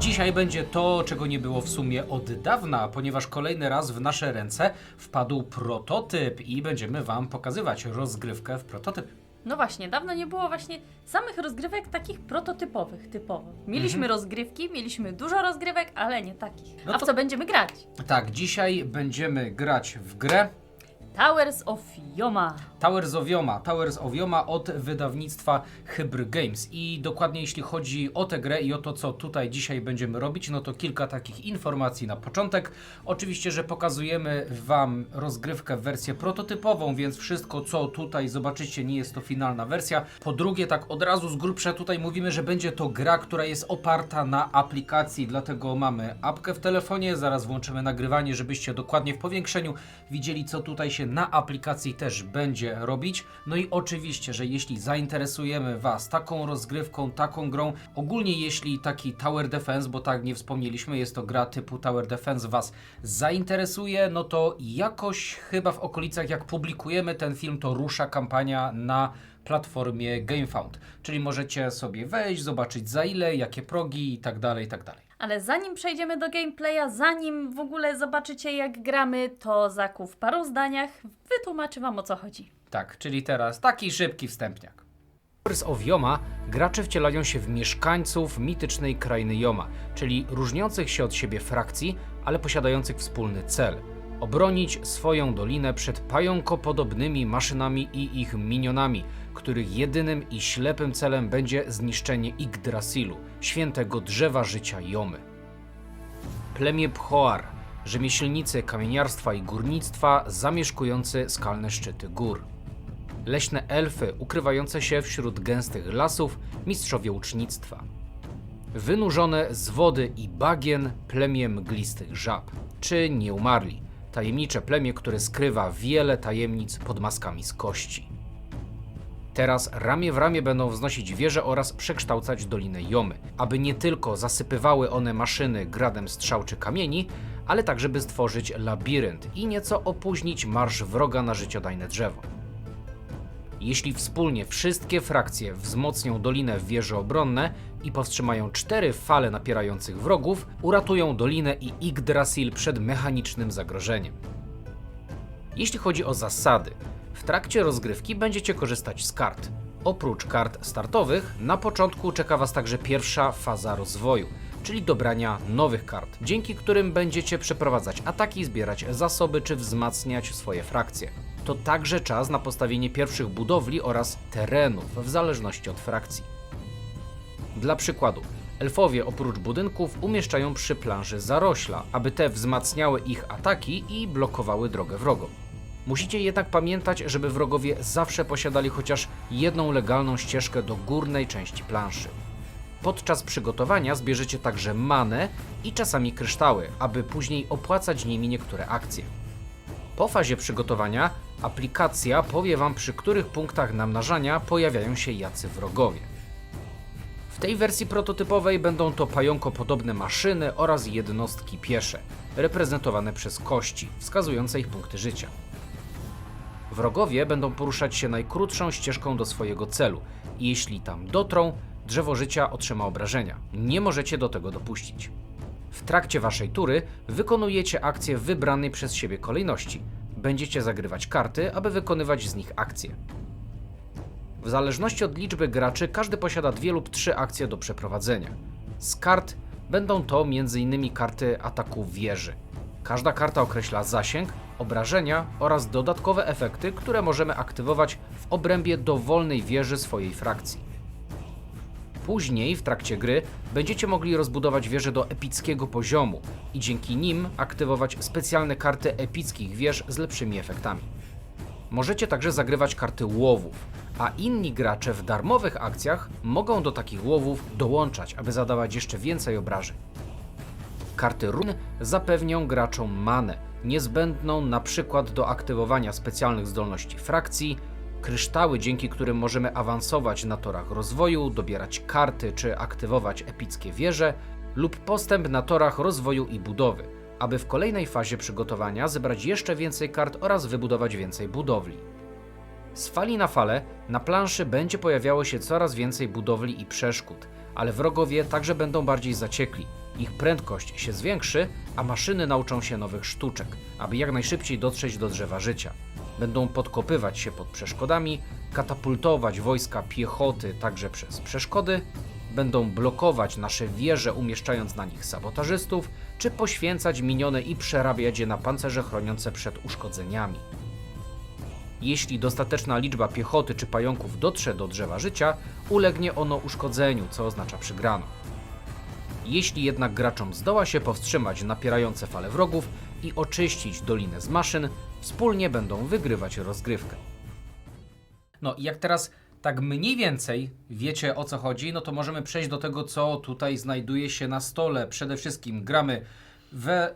Dzisiaj będzie to, czego nie było w sumie od dawna, ponieważ kolejny raz w nasze ręce wpadł prototyp i będziemy Wam pokazywać rozgrywkę w prototyp. No właśnie, dawno nie było właśnie samych rozgrywek takich prototypowych, typowo. Mieliśmy rozgrywki, mieliśmy dużo rozgrywek, ale nie takich. No A to- w co będziemy grać? Tak, dzisiaj będziemy grać w grę Towers of Yoma. Towers of Yoma od wydawnictwa Hybr Games. I dokładnie jeśli chodzi o tę grę i o to, co tutaj dzisiaj będziemy robić, no to kilka takich informacji na początek. Oczywiście, że pokazujemy Wam rozgrywkę w wersję prototypową, więc wszystko, co tutaj zobaczycie, nie jest to finalna wersja. Po drugie, tak od razu z grubsza tutaj mówimy, że będzie to gra, która jest oparta na aplikacji, dlatego mamy apkę w telefonie, zaraz włączymy nagrywanie, żebyście dokładnie w powiększeniu widzieli, co tutaj się na aplikacji też będzie robić. No i oczywiście, że jeśli zainteresujemy Was taką rozgrywką, taką grą, ogólnie jeśli taki Tower Defense, bo tak nie wspomnieliśmy, jest to gra typu Tower Defense, Was zainteresuje, no to jakoś chyba w okolicach, jak publikujemy ten film, to rusza kampania na platformie GameFound. Czyli możecie sobie wejść, zobaczyć za ile, jakie progi i tak dalej, i tak dalej. Ale zanim przejdziemy do gameplaya, zanim w ogóle zobaczycie jak gramy, to Zaku w paru zdaniach wytłumaczy Wam o co chodzi. Tak, czyli teraz taki szybki wstępniak. Towers of Yoma gracze wcielają się w mieszkańców mitycznej krainy Yoma, czyli różniących się od siebie frakcji, ale posiadających wspólny cel. Obronić swoją dolinę przed pająkopodobnymi maszynami i ich minionami, których jedynym i ślepym celem będzie zniszczenie Yggdrasilu, świętego drzewa życia Yomy. Plemię Pchoar, rzemieślnicy kamieniarstwa i górnictwa zamieszkujący skalne szczyty gór. Leśne elfy ukrywające się wśród gęstych lasów, mistrzowie łucznictwa. Wynurzone z wody i bagien plemię mglistych żab, czy nieumarli, tajemnicze plemię, które skrywa wiele tajemnic pod maskami z kości. Teraz ramię w ramię będą wznosić wieże oraz przekształcać Dolinę Yomy, aby nie tylko zasypywały one maszyny gradem strzał czy kamieni, ale także by stworzyć labirynt i nieco opóźnić marsz wroga na życiodajne drzewo. Jeśli wspólnie wszystkie frakcje wzmocnią dolinę w wieże obronne i powstrzymają 4 fale napierających wrogów, uratują dolinę i Yggdrasil przed mechanicznym zagrożeniem. Jeśli chodzi o zasady, w trakcie rozgrywki będziecie korzystać z kart. Oprócz kart startowych, na początku czeka Was także pierwsza faza rozwoju, czyli dobrania nowych kart, dzięki którym będziecie przeprowadzać ataki, zbierać zasoby czy wzmacniać swoje frakcje. To także czas na postawienie pierwszych budowli oraz terenów, w zależności od frakcji. Dla przykładu, elfowie oprócz budynków umieszczają przy planszy zarośla, aby te wzmacniały ich ataki i blokowały drogę wrogom. Musicie jednak pamiętać, żeby wrogowie zawsze posiadali chociaż jedną legalną ścieżkę do górnej części planszy. Podczas przygotowania zbierzecie także manę i czasami kryształy, aby później opłacać nimi niektóre akcje. Po fazie przygotowania aplikacja powie Wam, przy których punktach namnażania pojawiają się jacy wrogowie. W tej wersji prototypowej będą to pająkopodobne maszyny oraz jednostki piesze, reprezentowane przez kości, wskazujące ich punkty życia. Wrogowie będą poruszać się najkrótszą ścieżką do swojego celu i jeśli tam dotrą, drzewo życia otrzyma obrażenia. Nie możecie do tego dopuścić. W trakcie Waszej tury wykonujecie akcje w wybranej przez siebie kolejności. Będziecie zagrywać karty, aby wykonywać z nich akcje. W zależności od liczby graczy, każdy posiada 2 lub 3 akcje do przeprowadzenia. Z kart będą to m.in. karty ataku wieży. Każda karta określa zasięg, obrażenia oraz dodatkowe efekty, które możemy aktywować w obrębie dowolnej wieży swojej frakcji. Później, w trakcie gry, będziecie mogli rozbudować wieże do epickiego poziomu i dzięki nim aktywować specjalne karty epickich wież z lepszymi efektami. Możecie także zagrywać karty łowów, a inni gracze w darmowych akcjach mogą do takich łowów dołączać, aby zadawać jeszcze więcej obrażeń. Karty run zapewnią graczom manę, niezbędną na przykład do aktywowania specjalnych zdolności frakcji, kryształy, dzięki którym możemy awansować na torach rozwoju, dobierać karty czy aktywować epickie wieże, lub postęp na torach rozwoju i budowy, aby w kolejnej fazie przygotowania zebrać jeszcze więcej kart oraz wybudować więcej budowli. Z fali na falę na planszy będzie pojawiało się coraz więcej budowli i przeszkód, ale wrogowie także będą bardziej zaciekli. Ich prędkość się zwiększy, a maszyny nauczą się nowych sztuczek, aby jak najszybciej dotrzeć do drzewa życia. Będą podkopywać się pod przeszkodami, katapultować wojska piechoty także przez przeszkody, będą blokować nasze wieże, umieszczając na nich sabotażystów, czy poświęcać minione i przerabiać je na pancerze chroniące przed uszkodzeniami. Jeśli dostateczna liczba piechoty czy pająków dotrze do drzewa życia, ulegnie ono uszkodzeniu, co oznacza przegraną. Jeśli jednak graczom zdoła się powstrzymać napierające fale wrogów i oczyścić dolinę z maszyn, wspólnie będą wygrywać rozgrywkę. No i jak teraz tak mniej więcej wiecie, o co chodzi, no to możemy przejść do tego, co tutaj znajduje się na stole. Przede wszystkim gramy we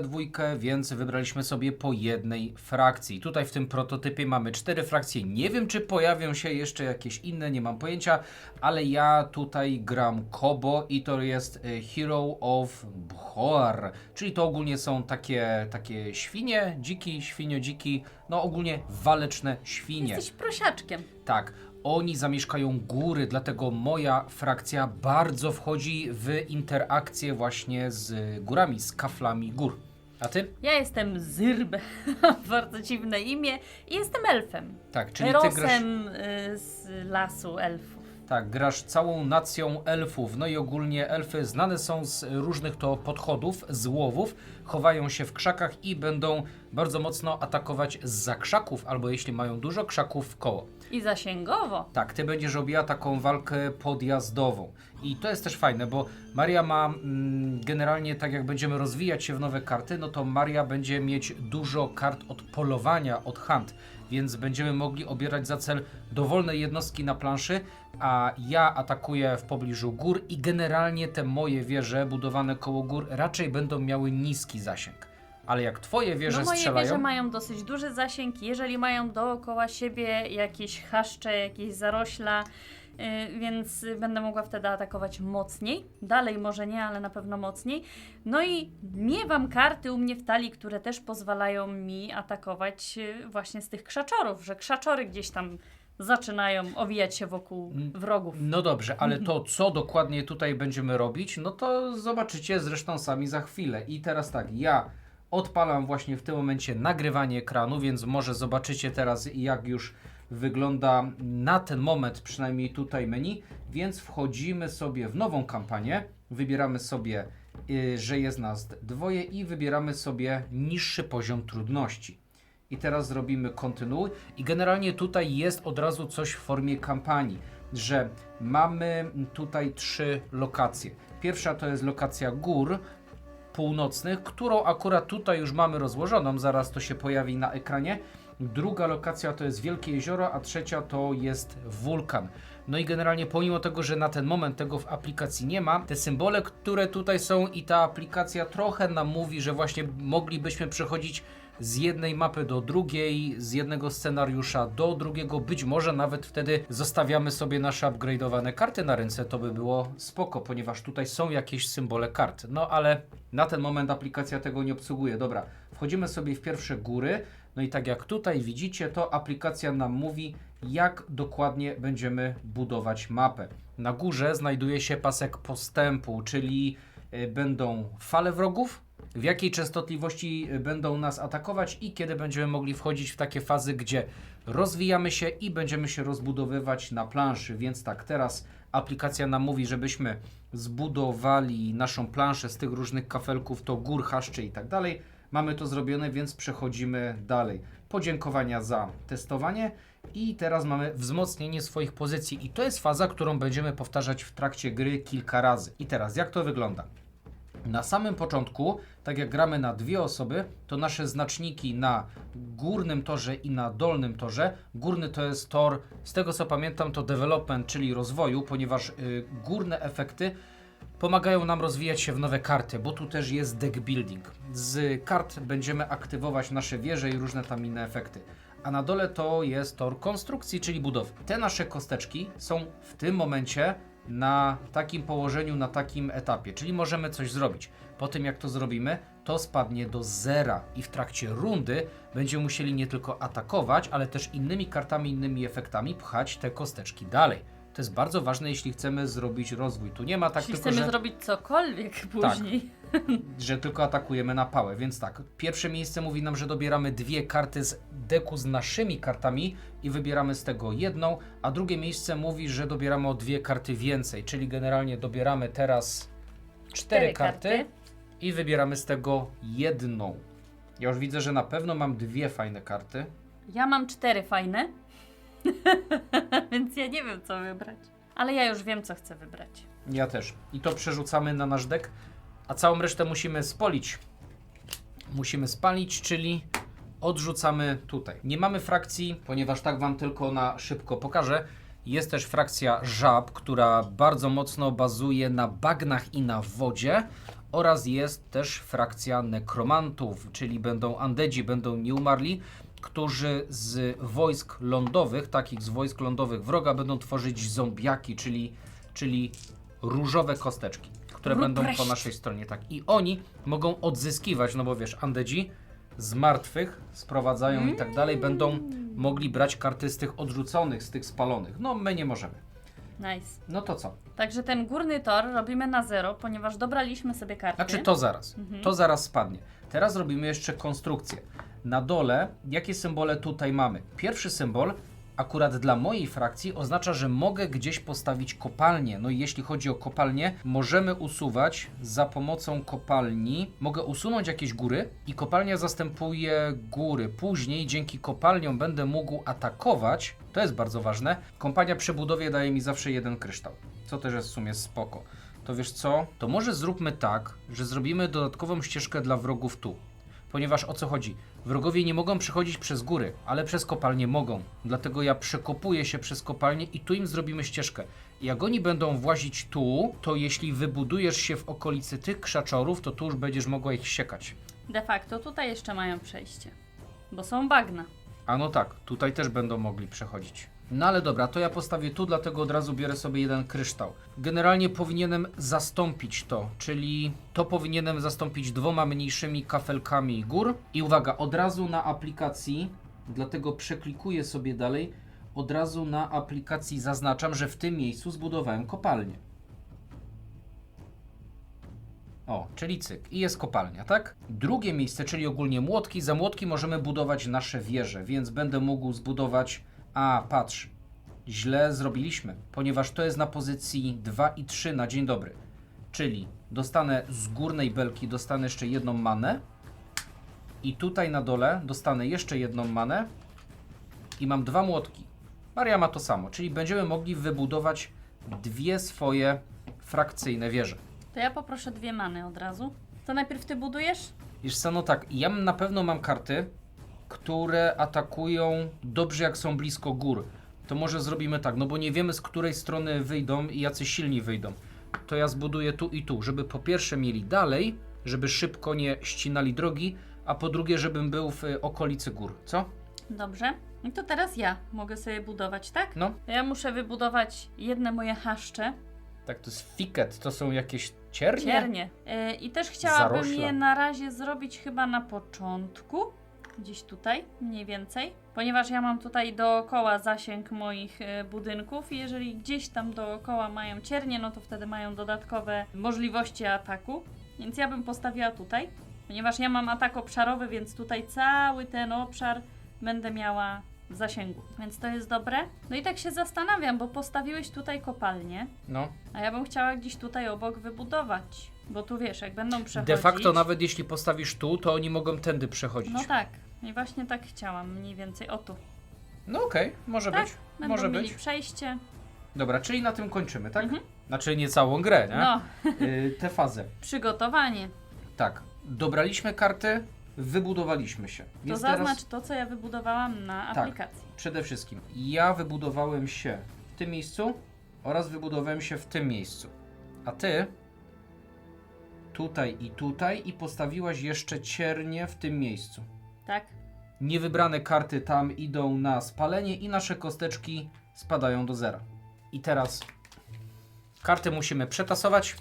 dwójkę, więc wybraliśmy sobie po jednej frakcji. Tutaj w tym prototypie mamy 4 frakcje. Nie wiem, czy pojawią się jeszcze jakieś inne, nie mam pojęcia, ale ja tutaj gram Kobo i to jest Hero of Bhoar, czyli to ogólnie są takie świnie, świniodziki, no ogólnie waleczne świnie. Jesteś prosiaczkiem. Tak, oni zamieszkają góry, dlatego moja frakcja bardzo wchodzi w interakcję właśnie z górami, z kaflami gór. A ty? Ja jestem Zyrbe, bardzo dziwne imię, i jestem elfem. Tak, czyli ty grasz... Erosem z lasu elfów. Tak, grasz całą nacją elfów, no i ogólnie elfy znane są z różnych to podchodów, z łowów, chowają się w krzakach i będą bardzo mocno atakować zza krzaków, albo jeśli mają dużo krzaków w koło. I zasięgowo. Tak, ty będziesz robiła taką walkę podjazdową. I to jest też fajne, bo Maria ma generalnie, tak jak będziemy rozwijać się w nowe karty, no to Maria będzie mieć dużo kart od polowania, od hunt, więc będziemy mogli obierać za cel dowolne jednostki na planszy, a ja atakuję w pobliżu gór i generalnie te moje wieże budowane koło gór raczej będą miały niski zasięg. Ale jak twoje wieże moje strzelają... wieże mają dosyć duży zasięg, jeżeli mają dookoła siebie jakieś chaszcze, jakieś zarośla, więc będę mogła wtedy atakować mocniej. Dalej może nie, ale na pewno mocniej. No i miewam karty u mnie w talii, które też pozwalają mi atakować właśnie z tych krzaczorów, że krzaczory gdzieś tam zaczynają owijać się wokół wrogów. No dobrze, ale to co dokładnie tutaj będziemy robić, no to zobaczycie zresztą sami za chwilę. I teraz tak, ja odpalam właśnie w tym momencie nagrywanie ekranu, więc może zobaczycie teraz, jak już wygląda na ten moment przynajmniej tutaj menu, więc wchodzimy sobie w nową kampanię, wybieramy sobie, że jest nas dwoje i wybieramy sobie niższy poziom trudności. I teraz zrobimy kontynuuj i generalnie tutaj jest od razu coś w formie kampanii, że mamy tutaj 3 lokacje. Pierwsza to jest lokacja gór północnych, którą akurat tutaj już mamy rozłożoną, zaraz to się pojawi na ekranie. Druga lokacja to jest Wielkie Jezioro, a trzecia to jest wulkan. No i generalnie pomimo tego, że na ten moment tego w aplikacji nie ma, te symbole, które tutaj są i ta aplikacja trochę nam mówi, że właśnie moglibyśmy przechodzić z jednej mapy do drugiej, z jednego scenariusza do drugiego, być może nawet wtedy zostawiamy sobie nasze upgrade'owane karty na ręce, to by było spoko, ponieważ tutaj są jakieś symbole kart, no ale na ten moment aplikacja tego nie obsługuje. Dobra, wchodzimy sobie w pierwsze góry, no i tak jak tutaj widzicie, to aplikacja nam mówi, jak dokładnie będziemy budować mapę. Na górze znajduje się pasek postępu, czyli będą fale wrogów, w jakiej częstotliwości będą nas atakować i kiedy będziemy mogli wchodzić w takie fazy, gdzie rozwijamy się i będziemy się rozbudowywać na planszy. Więc tak, teraz aplikacja nam mówi, żebyśmy zbudowali naszą planszę z tych różnych kafelków, to gór, chaszczy i tak dalej. Mamy to zrobione, więc przechodzimy dalej. Podziękowania za testowanie i teraz mamy wzmocnienie swoich pozycji i to jest faza, którą będziemy powtarzać w trakcie gry kilka razy. I teraz jak to wygląda? Na samym początku, tak jak gramy na 2 osoby, to nasze znaczniki na górnym torze i na dolnym torze. Górny to jest tor, z tego co pamiętam, to development, czyli rozwoju, ponieważ górne efekty pomagają nam rozwijać się w nowe karty, bo tu też jest deck building. Z kart będziemy aktywować nasze wieże i różne tam inne efekty. A na dole to jest tor konstrukcji, czyli budowy. Te nasze kosteczki są w tym momencie na takim położeniu, na takim etapie, czyli możemy coś zrobić. Po tym jak to zrobimy, to spadnie do zera i w trakcie rundy będziemy musieli nie tylko atakować, ale też innymi kartami, innymi efektami pchać te kosteczki dalej. To jest bardzo ważne, jeśli chcemy zrobić rozwój. Tu nie ma tak Jeśli tylko, chcemy że, zrobić cokolwiek później. że tylko atakujemy na pałę. Więc tak, pierwsze miejsce mówi nam, że dobieramy 2 karty z deku z naszymi kartami i wybieramy z tego jedną, a drugie miejsce mówi, że dobieramy o 2 karty więcej, czyli generalnie dobieramy teraz 4 karty i wybieramy z tego jedną. Ja już widzę, że na pewno mam 2 fajne karty. Ja mam 4 fajne, więc ja nie wiem, co wybrać. Ale ja już wiem, co chcę wybrać. Ja też. I to przerzucamy na nasz dek, a całą resztę musimy spolić. Musimy spalić, czyli odrzucamy tutaj. Nie mamy frakcji, ponieważ tak wam tylko na szybko pokażę. Jest też frakcja żab, która bardzo mocno bazuje na bagnach i na wodzie. Oraz jest też frakcja nekromantów, czyli będą undeadzi, będą nieumarli, którzy z wojsk lądowych, takich z wojsk lądowych wroga, będą tworzyć zombiaki, czyli różowe kosteczki, które będą po naszej stronie. Tak. I oni mogą odzyskiwać, no bo wiesz, undeadzi z martwych sprowadzają i tak dalej, będą mogli brać karty z tych odrzuconych, z tych spalonych. No my nie możemy. Nice. No to co? Także ten górny tor robimy na 0, ponieważ dobraliśmy sobie karty. Znaczy to zaraz spadnie. Teraz robimy jeszcze konstrukcję. Na dole, jakie symbole tutaj mamy? Pierwszy symbol, akurat dla mojej frakcji, oznacza, że mogę gdzieś postawić kopalnię. No i jeśli chodzi o kopalnię, możemy usuwać za pomocą kopalni. Mogę usunąć jakieś góry i kopalnia zastępuje góry. Później dzięki kopalniom będę mógł atakować. To jest bardzo ważne. Kompania przy budowie daje mi zawsze 1 kryształ, co też jest w sumie spoko. To wiesz co? To może zróbmy tak, że zrobimy dodatkową ścieżkę dla wrogów tu. Ponieważ o co chodzi? Wrogowie nie mogą przechodzić przez góry, ale przez kopalnie mogą. Dlatego ja przekopuję się przez kopalnię i tu im zrobimy ścieżkę. Jak oni będą włazić tu, to jeśli wybudujesz się w okolicy tych krzaczorów, to tu już będziesz mogła ich siekać. De facto tutaj jeszcze mają przejście, bo są bagna. A no tak, tutaj też będą mogli przechodzić. No ale dobra, to ja postawię tu, dlatego od razu biorę sobie 1 kryształ. Generalnie powinienem zastąpić to, czyli to powinienem zastąpić 2 mniejszymi kafelkami gór. I uwaga, od razu na aplikacji, dlatego przeklikuję sobie dalej, od razu na aplikacji zaznaczam, że w tym miejscu zbudowałem kopalnię. O, czyli cyk. I jest kopalnia, tak? Drugie miejsce, czyli ogólnie młotki. Za młotki możemy budować nasze wieże, więc będę mógł zbudować... A, patrz. Źle zrobiliśmy, ponieważ to jest na pozycji 2 i 3 na dzień dobry. Czyli dostanę z górnej belki, dostanę jeszcze 1 manę. I tutaj na dole dostanę jeszcze 1 manę. I mam 2 młotki. Maria ma to samo, czyli będziemy mogli wybudować 2 swoje frakcyjne wieże. To ja poproszę 2 many od razu. To najpierw ty budujesz? Wiesz co, no tak, ja na pewno mam karty, które atakują dobrze jak są blisko gór. To może zrobimy tak, no bo nie wiemy z której strony wyjdą i jacy silni wyjdą. To ja zbuduję tu i tu, żeby po pierwsze mieli dalej, żeby szybko nie ścinali drogi, a po drugie, żebym był w okolicy gór. Co? Dobrze. I to teraz ja mogę sobie budować, tak? No. Ja muszę wybudować jedne moje chaszcze. Tak, to jest fiket, to są jakieś ciernie? Ciernie. I też chciałabym Zarośla. je na razie zrobić chyba na początku. Gdzieś tutaj, mniej więcej. Ponieważ ja mam tutaj dookoła zasięg moich budynków i jeżeli gdzieś tam dookoła mają ciernie, no to wtedy mają dodatkowe możliwości ataku. Więc ja bym postawiła tutaj. Ponieważ ja mam atak obszarowy, więc tutaj cały ten obszar będę miała w zasięgu. Więc to jest dobre. No i tak się zastanawiam, bo postawiłeś tutaj kopalnię, No. a ja bym chciała gdzieś tutaj obok wybudować. Bo tu wiesz, jak będą przechodzić... De facto nawet jeśli postawisz tu, to oni mogą tędy przechodzić. No tak. I właśnie tak chciałam, mniej więcej o tu. No okej, może Tak, być. będą Może mieli być. przejście. Dobra, czyli na tym kończymy, tak? Mhm. Znaczy nie całą grę, nie? No, Tę fazę. przygotowanie. Tak, dobraliśmy karty, wybudowaliśmy się. To Więc zaznacz teraz to, co ja wybudowałam na Tak. aplikacji. przede wszystkim ja wybudowałem się w tym miejscu oraz wybudowałem się w tym miejscu. A ty tutaj i postawiłaś jeszcze ciernie w tym miejscu. Tak? Niewybrane karty tam idą na spalenie i nasze kosteczki spadają do zera. I teraz karty musimy przetasować.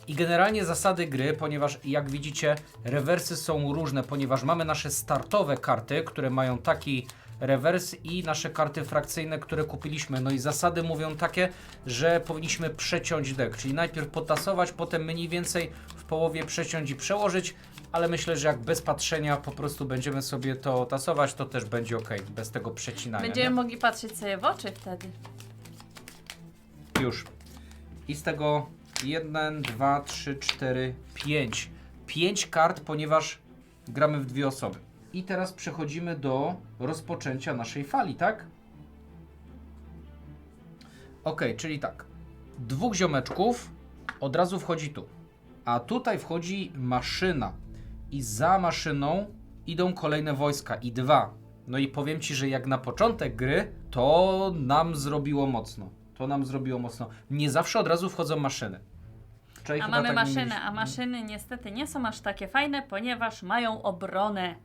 I generalnie zasady gry, ponieważ jak widzicie rewersy są różne, ponieważ mamy nasze startowe karty, które mają taki rewers i nasze karty frakcyjne, które kupiliśmy. No i zasady mówią takie, że powinniśmy przeciąć deck, czyli najpierw potasować, potem mniej więcej w połowie przeciąć i przełożyć, ale myślę, że jak bez patrzenia po prostu będziemy sobie to tasować, to też będzie ok, bez tego przecinania. Będziemy nie? mogli patrzeć sobie w oczy wtedy. Już. I z tego 1, 2, 3, 4, 5. 5 kart, ponieważ gramy w 2 osoby. I teraz przechodzimy do rozpoczęcia naszej fali, tak? Ok, czyli tak. 2 ziomeczków od razu wchodzi tu. A tutaj wchodzi maszyna. I za maszyną idą kolejne wojska. I 2. No i powiem Ci, że jak na początek gry, to nam zrobiło mocno. Nie zawsze od razu wchodzą maszyny. Wczoraj A chyba mamy tak nie maszynę, mieliśmy. a maszyny niestety nie są aż takie fajne, ponieważ mają obronę.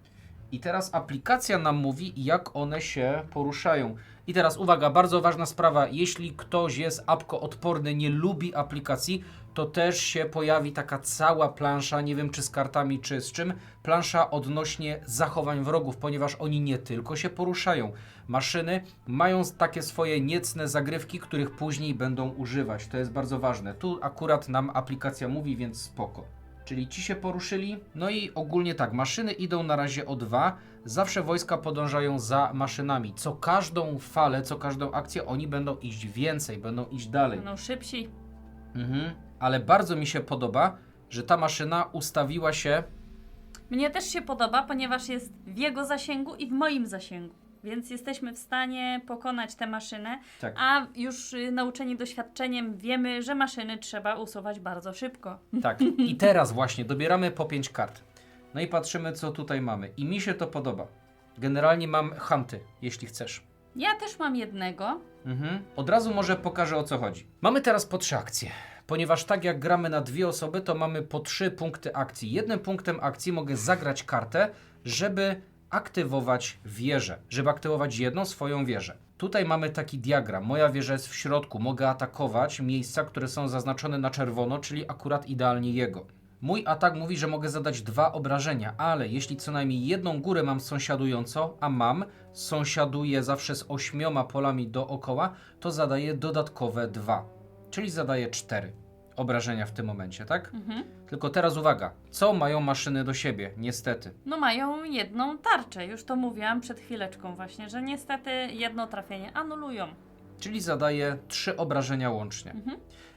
I teraz aplikacja nam mówi, jak one się poruszają. I teraz uwaga, bardzo ważna sprawa. Jeśli ktoś jest apko odporny, nie lubi aplikacji, to też się pojawi taka cała plansza, nie wiem czy z kartami, czy z czym, plansza odnośnie zachowań wrogów, ponieważ oni nie tylko się poruszają. Maszyny mają takie swoje niecne zagrywki, których później będą używać. To jest bardzo ważne. Tu akurat nam aplikacja mówi, więc spoko. Czyli ci się poruszyli. No i ogólnie tak, maszyny idą na razie o 2. Zawsze wojska podążają za maszynami. Co każdą falę, co każdą akcję oni będą iść więcej, będą iść dalej. Będą szybsi. Ale bardzo mi się podoba, że ta maszyna ustawiła się... Mnie też się podoba, ponieważ jest w jego zasięgu i w moim zasięgu. Więc jesteśmy w stanie pokonać tę maszynę, Tak. a już nauczeni doświadczeniem wiemy, że maszyny trzeba usuwać bardzo szybko. Tak. I teraz właśnie dobieramy po 5 kart. No i patrzymy, co tutaj mamy. I mi się to podoba. Generalnie mam hunty, jeśli chcesz. Ja też mam jednego. Od razu może pokażę, o co chodzi. Mamy teraz po 3 akcje. Ponieważ tak jak gramy na 2 osoby, to mamy po 3 punkty akcji. Jednym punktem akcji mogę zagrać kartę, żeby aktywować wieżę. Żeby aktywować jedną swoją wieżę. Tutaj mamy taki diagram. Moja wieża jest w środku. Mogę atakować miejsca, które są zaznaczone na czerwono, czyli akurat idealnie jego. Mój atak mówi, że mogę zadać 2 obrażenia, ale jeśli co najmniej jedną górę mam sąsiadującą, a sąsiaduję zawsze z 8 polami dookoła, to zadaję dodatkowe 2. Czyli zadaję 4 obrażenia w tym momencie, tak? Tylko teraz uwaga, co mają maszyny do siebie, niestety. No mają jedną tarczę. Już to mówiłam przed chwileczką właśnie, że niestety jedno trafienie anulują. Czyli zadaję 3 obrażenia łącznie.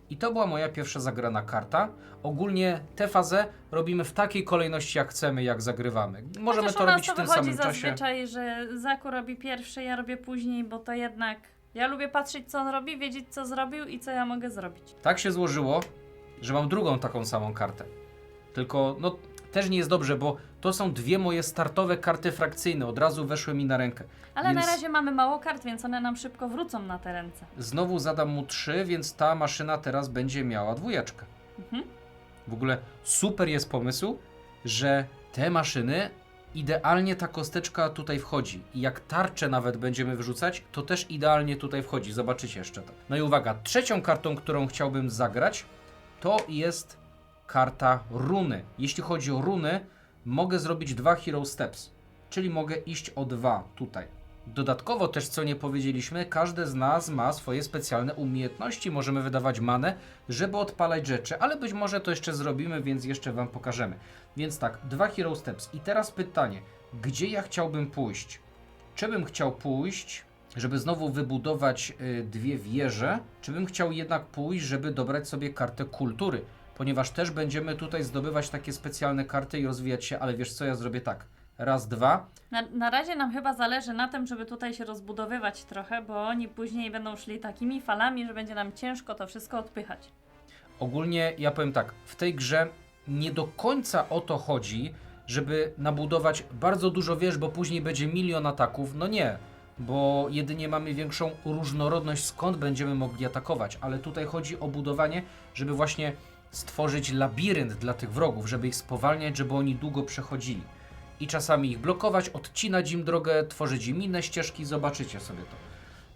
I to była moja pierwsza zagrana karta. Ogólnie tę fazę robimy w takiej kolejności, jak chcemy, jak zagrywamy. Możemy Chociaż to u nas robić w tym wychodzi samym czasie. zazwyczaj, że Zaku robi pierwszy, ja robię później, bo to jednak... Ja lubię patrzeć, co on robi, wiedzieć, co zrobił i co ja mogę zrobić. Tak się złożyło, że mam drugą taką samą kartę. Tylko, no, też nie jest dobrze, bo to są 2 moje startowe karty frakcyjne. Od razu weszły mi na rękę. Ale Więc na razie mamy mało kart, więc one nam szybko wrócą na te ręce. znowu zadam mu 3, więc ta maszyna teraz będzie miała 2. W ogóle super jest pomysł, że te maszyny, idealnie ta kosteczka tutaj wchodzi. I jak tarczę nawet będziemy wyrzucać, to też idealnie tutaj wchodzi. Zobaczycie jeszcze to. No i uwaga, trzecią kartą, którą chciałbym zagrać, to jest karta runy. Jeśli chodzi o runy, mogę zrobić 2 Hero Steps, czyli mogę iść o 2 tutaj. Dodatkowo też, co nie powiedzieliśmy, każdy z nas ma swoje specjalne umiejętności. Możemy wydawać manę, żeby odpalać rzeczy, ale być może to jeszcze zrobimy, więc jeszcze Wam pokażemy. Więc tak, 2 Hero Steps. I teraz pytanie, gdzie ja chciałbym pójść? Czy bym chciał pójść, żeby znowu wybudować 2 wieże, czy bym chciał jednak pójść, żeby dobrać sobie kartę kultury? Ponieważ też będziemy tutaj zdobywać takie specjalne karty i rozwijać się, ale wiesz co, ja zrobię tak. Raz, 2. Na razie nam chyba zależy na tym, żeby tutaj się rozbudowywać trochę, bo oni później będą szli takimi falami, że będzie nam ciężko to wszystko odpychać. Ogólnie ja powiem tak, w tej grze nie do końca o to chodzi, żeby nabudować bardzo dużo wież, bo później będzie 1 000 000 ataków. No nie, bo jedynie mamy większą różnorodność, skąd będziemy mogli atakować, ale tutaj chodzi o budowanie, żeby właśnie stworzyć labirynt dla tych wrogów, żeby ich spowalniać, żeby oni długo przechodzili. I czasami ich blokować, odcinać im drogę, tworzyć im inne ścieżki, zobaczycie sobie to.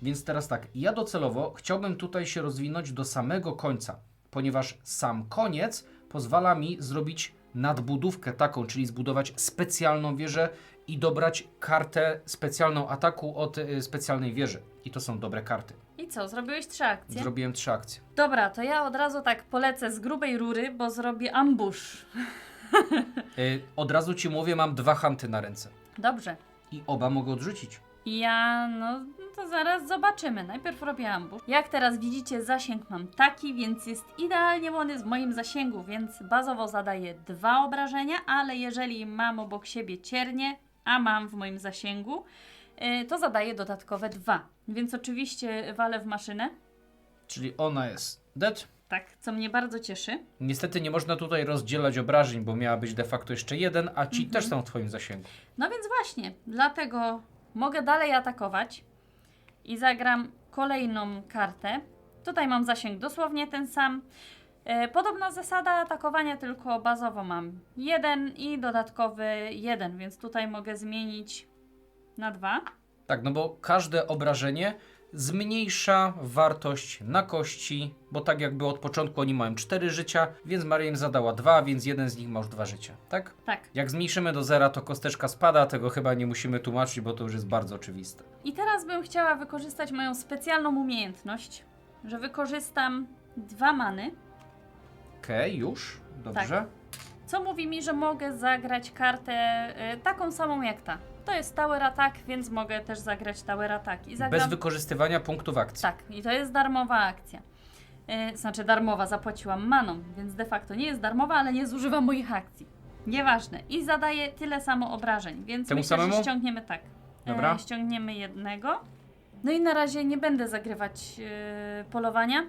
Więc teraz tak, ja docelowo chciałbym tutaj się rozwinąć do samego końca, ponieważ sam koniec pozwala mi zrobić nadbudówkę taką, czyli zbudować specjalną wieżę i dobrać kartę specjalną ataku od specjalnej wieży. I to są dobre karty. I co, zrobiłeś 3 akcje? Zrobiłem 3 akcje. Dobra, to ja od razu tak polecę z grubej rury, bo zrobię ambush. Od razu ci mówię, mam 2 hunty na ręce. Dobrze. I oba mogę odrzucić. No to zaraz zobaczymy. Najpierw robię ambush. Jak teraz widzicie, zasięg mam taki, więc jest idealnie, bo on jest w moim zasięgu, więc bazowo zadaję 2 obrażenia, ale jeżeli mam obok siebie ciernie, a mam w moim zasięgu, to zadaję dodatkowe 2. Więc oczywiście walę w maszynę. Czyli ona jest dead. Tak, co mnie bardzo cieszy. Niestety nie można tutaj rozdzielać obrażeń, bo miała być de facto jeszcze 1, a ci też są w twoim zasięgu. No więc właśnie, dlatego mogę dalej atakować i zagram kolejną kartę. Tutaj mam zasięg dosłownie ten sam. Podobna zasada atakowania, tylko bazowo mam 1 i dodatkowy 1, więc tutaj mogę zmienić na 2. Tak, no bo każde obrażenie zmniejsza wartość na kości, bo tak jakby od początku oni mają 4 życia, więc Maria im zadała 2, więc jeden z nich ma już 2 życia, tak? Tak. Jak zmniejszymy do 0, to kosteczka spada, tego chyba nie musimy tłumaczyć, bo to już jest bardzo oczywiste. I teraz bym chciała wykorzystać moją specjalną umiejętność, że wykorzystam 2 many, Okej, już, dobrze. co mówi mi, że mogę zagrać kartę taką samą jak ta. To jest Tower Attack, więc mogę też zagrać Tower Attack. I zagram... Bez wykorzystywania punktów akcji. Tak, i to jest darmowa akcja. Znaczy darmowa, zapłaciłam maną, więc de facto nie jest darmowa, ale nie zużywam moich akcji. Nieważne. I zadaję tyle samo obrażeń, więc Temu myślę, samemu? że ściągniemy tak. Dobra. Ściągniemy jednego. No i na razie nie będę zagrywać polowania.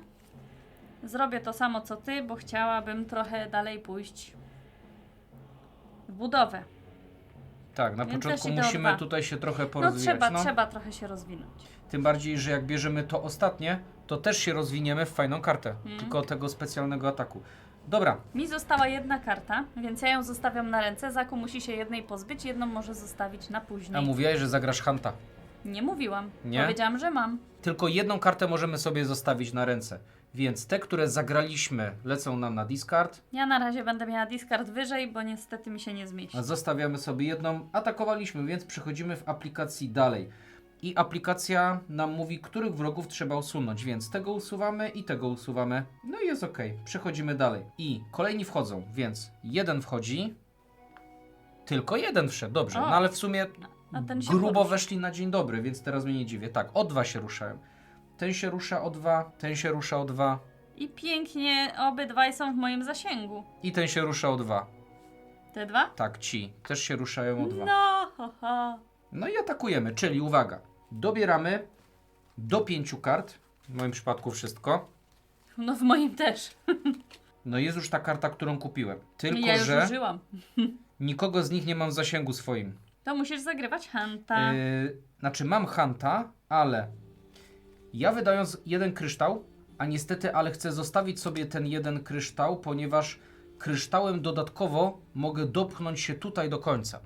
Zrobię to samo co ty, bo chciałabym trochę dalej pójść w budowę. Tak, na Więc początku też idę o musimy 2. tutaj się trochę No porozwijać. trzeba trochę się rozwinąć. Tym bardziej, że jak bierzemy to ostatnie, to też się rozwiniemy w fajną kartę. Tylko tego specjalnego ataku. Dobra, Mi została jedna karta, więc ja ją zostawiam na ręce. Zaku musi się jednej pozbyć, jedną może zostawić na później. a mówiłaś, że zagrasz Hanta. Nie mówiłam. Nie? Powiedziałam, że mam. Tylko jedną kartę możemy sobie zostawić na ręce. Więc te, które zagraliśmy, lecą nam na discard. Ja na razie będę miała discard wyżej, bo niestety mi się nie zmieści. A zostawiamy sobie jedną. Atakowaliśmy, więc przechodzimy w aplikacji dalej. I aplikacja nam mówi, których wrogów trzeba usunąć, więc tego usuwamy i tego usuwamy. No i jest ok. Przechodzimy dalej. I kolejni wchodzą, więc jeden wchodzi. Tylko jeden wszedł, dobrze. O. No ale w sumie A ten się grubo poruszy. weszli na dzień dobry, więc teraz mnie nie dziwię. Tak, o 2 się ruszają. Ten się rusza o 2, ten się rusza o 2 I pięknie obydwaj są w moim zasięgu. i ten się rusza o 2. Te 2? Tak, ci też się ruszają o 2. No, ho, ho. No i atakujemy, czyli uwaga, dobieramy do 5 kart, w moim przypadku wszystko. No w moim też. No jest już ta karta, którą kupiłem. Tylko, Ja już że użyłam. nikogo z nich nie mam w zasięgu swoim. To musisz zagrywać Hanta. Znaczy mam Hanta, ale ja wydając jeden kryształ, a niestety, ale chcę zostawić sobie ten jeden kryształ, ponieważ kryształem dodatkowo mogę dopchnąć się tutaj do końca.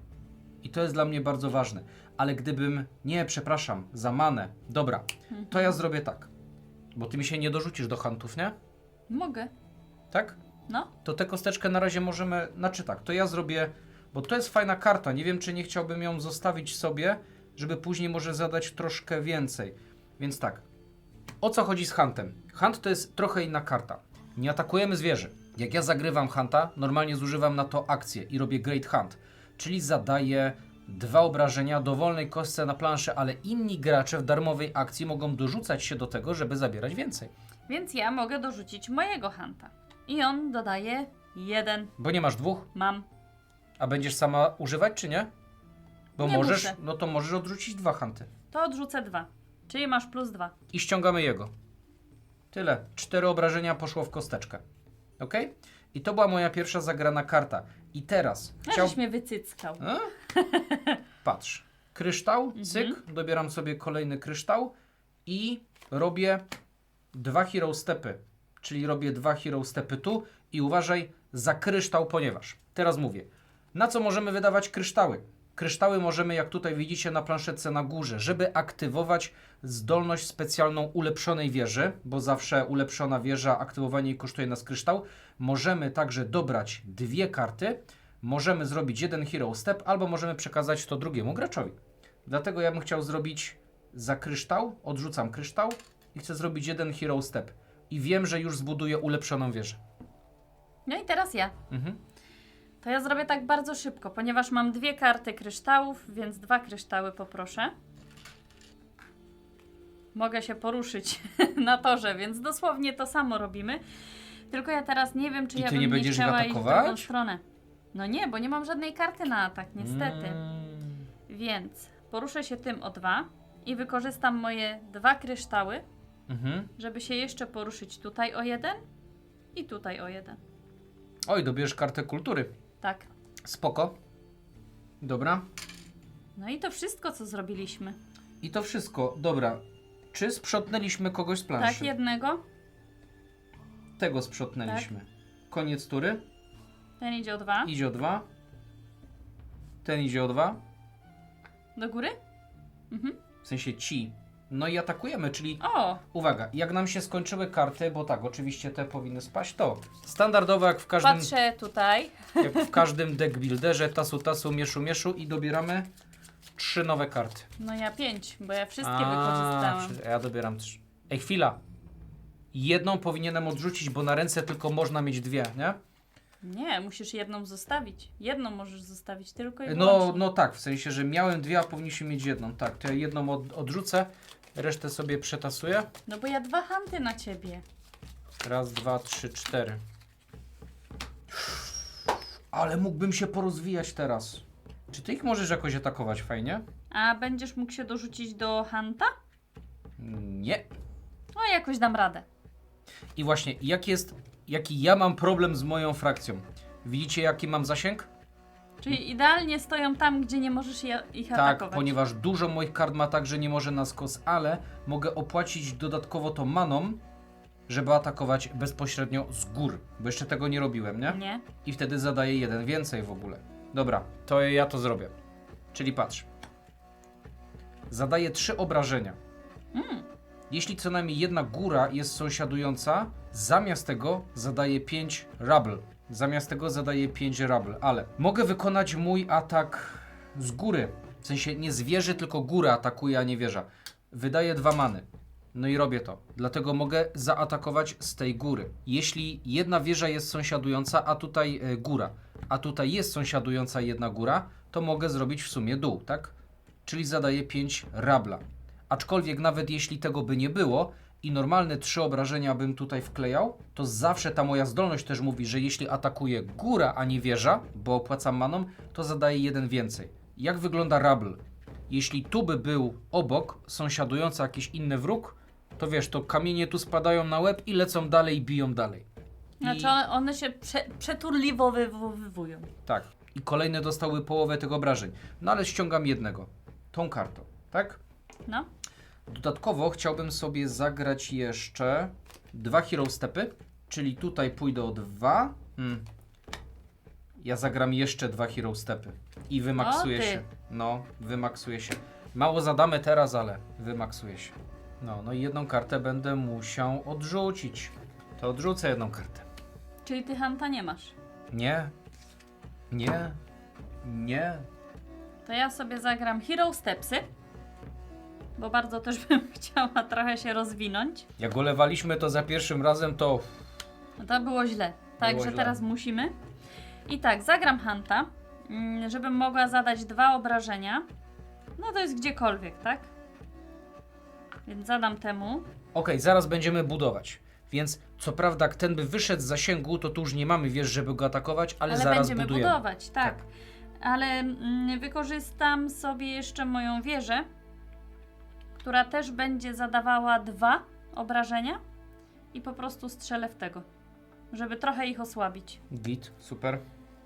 I to jest dla mnie bardzo ważne. Ale gdybym, nie, przepraszam, za manę. Dobra, to ja zrobię tak. Bo ty mi się nie dorzucisz do Hantów, nie? Mogę. Tak? No. To tę kosteczkę na razie możemy, znaczy tak, to ja zrobię, bo to jest fajna karta, nie wiem czy nie chciałbym ją zostawić sobie, żeby później może zadać troszkę więcej. Więc tak, o co chodzi z Huntem? Hunt to jest trochę inna karta. Nie atakujemy zwierzy. Jak ja zagrywam Hunta, normalnie zużywam na to akcję i robię Great Hunt, czyli zadaję 2 obrażenia dowolnej kostce na planszę, ale inni gracze w darmowej akcji mogą dorzucać się do tego, żeby zabierać więcej. Więc ja mogę dorzucić mojego Hanta. I on dodaje 1. Bo nie masz 2. Mam. A będziesz sama używać, czy nie? Bo Nie możesz, muszę. no to możesz odrzucić 2 Hunty. To odrzucę 2. Czyli masz plus 2. I ściągamy jego. Tyle. 4 obrażenia poszło w kosteczkę. Ok? I to była moja pierwsza zagrana karta. I teraz Żeś mnie wycyckał. A? Patrz. Kryształ, cyk. Dobieram sobie kolejny kryształ i robię 2 hero stepy. Czyli robię 2 hero stepy tu i uważaj za kryształ, ponieważ teraz mówię, na co możemy wydawać kryształy? Kryształy możemy, jak tutaj widzicie na planszetce na górze, żeby aktywować zdolność specjalną ulepszonej wieży, bo zawsze ulepszona wieża, aktywowanie jej kosztuje nas kryształ. Możemy także dobrać 2 karty. możemy zrobić jeden hero step, albo możemy przekazać to drugiemu graczowi. Dlatego ja bym chciał zrobić za kryształ, odrzucam kryształ i chcę zrobić jeden hero step. I wiem, że już zbuduję ulepszoną wieżę. No i teraz ja. Mhm. To ja zrobię tak bardzo szybko, ponieważ mam 2 karty kryształów, więc 2 kryształy poproszę. Mogę się poruszyć na torze, więc dosłownie to samo robimy. Tylko ja teraz nie wiem, czy I ja ty bym nie nie będziesz ich chciała iść w drugą atakować? stronę. No nie, bo nie mam żadnej karty na atak, niestety. Więc poruszę się tym o 2 i wykorzystam moje 2 kryształy, Mhm. żeby się jeszcze poruszyć tutaj o 1 i tutaj o 1. Oj, dobierzesz kartę kultury. Tak. Spoko. Dobra. No i to wszystko, co zrobiliśmy. I to wszystko. Dobra. Czy sprzątnęliśmy kogoś z planszy? Tak, jednego. Tego sprzątnęliśmy. Koniec tury. Ten idzie o 2. Idzie o 2. Ten idzie o 2. Do góry? Mhm. W sensie ci. No i atakujemy, czyli O! uwaga, jak nam się skończyły karty, bo tak, oczywiście te powinny spaść, to standardowo jak w każdym, Patrzę tutaj. jak w każdym deck builderze, tasu, mieszu i dobieramy 3 nowe karty. No ja 5, bo ja wszystkie wykorzystałam. Ja dobieram 3. Ej, chwila. Jedną powinienem odrzucić, bo na ręce tylko można mieć 2, nie? Nie, musisz jedną zostawić. Jedną możesz zostawić tylko i No, wyłącznie. no tak, w sensie, że miałem 2, a powinniśmy mieć jedną. Tak, to ja jedną odrzucę, resztę sobie przetasuję. No bo ja 2 hanty na ciebie. Raz, 2, 3, 4. Ale mógłbym się porozwijać teraz. Czy ty ich możesz jakoś atakować fajnie? A będziesz mógł się dorzucić do hanta? Nie. No jakoś dam radę. I właśnie, jaki ja mam problem z moją frakcją? Widzicie, jaki mam zasięg? Czyli idealnie stoją tam, gdzie nie możesz ich Tak, atakować. ponieważ dużo moich kart ma tak, że nie może na skos, ale mogę opłacić dodatkowo to maną, żeby atakować bezpośrednio z gór. Bo jeszcze tego nie robiłem, nie? Nie. I wtedy zadaję 1 więcej w ogóle. Dobra, to ja to zrobię. Czyli patrz. Zadaję 3 obrażenia. Jeśli co najmniej jedna góra jest sąsiadująca, zamiast tego zadaję 5 rubble. Zamiast tego zadaję 5 rubble, ale mogę wykonać mój atak z góry. W sensie nie z wieży, tylko góra atakuje, a nie wieża. Wydaję 2 many. No i robię to. Dlatego mogę zaatakować z tej góry. Jeśli jedna wieża jest sąsiadująca, a tutaj góra, a tutaj jest sąsiadująca jedna góra, to mogę zrobić w sumie dół, tak? Czyli zadaję 5 rabla. Aczkolwiek nawet jeśli tego by nie było i normalne 3 obrażenia bym tutaj wklejał, to zawsze ta moja zdolność też mówi, że jeśli atakuje góra, a nie wieża, bo opłacam maną, to zadaję 1 więcej. Jak wygląda rabl? Jeśli tu by był obok, sąsiadujący jakiś inny wróg, to wiesz, to kamienie tu spadają na łeb i lecą dalej i biją dalej. Znaczy one się przeturliwowywują. Tak. I kolejne dostały połowę tych obrażeń. No ale ściągam jednego. Tą kartą, tak? No. Dodatkowo chciałbym sobie zagrać jeszcze 2 hero stepy, czyli tutaj pójdę o 2. Ja zagram jeszcze 2 hero stepy i wymaksuję O, ty. się. No, wymaksuję się. Mało zadamy teraz, ale wymaksuję się. No i jedną kartę będę musiał odrzucić. To odrzucę jedną kartę. Czyli ty hanta nie masz. Nie. To ja sobie zagram Hero Stepsy, bo bardzo też bym chciała trochę się rozwinąć. Jak olewaliśmy to za pierwszym razem, to No to było źle. Także źle. teraz musimy. I tak, zagram hanta, żebym mogła zadać 2 obrażenia. No to jest gdziekolwiek, tak? Więc zadam temu. Okej, zaraz będziemy budować. Więc co prawda, jak ten by wyszedł z zasięgu, to tu już nie mamy wież, żeby go atakować, ale zaraz będziemy budujemy. budować, tak. Ale wykorzystam sobie jeszcze moją wieżę, która też będzie zadawała 2 obrażenia i po prostu strzelę w tego, żeby trochę ich osłabić. Git, super.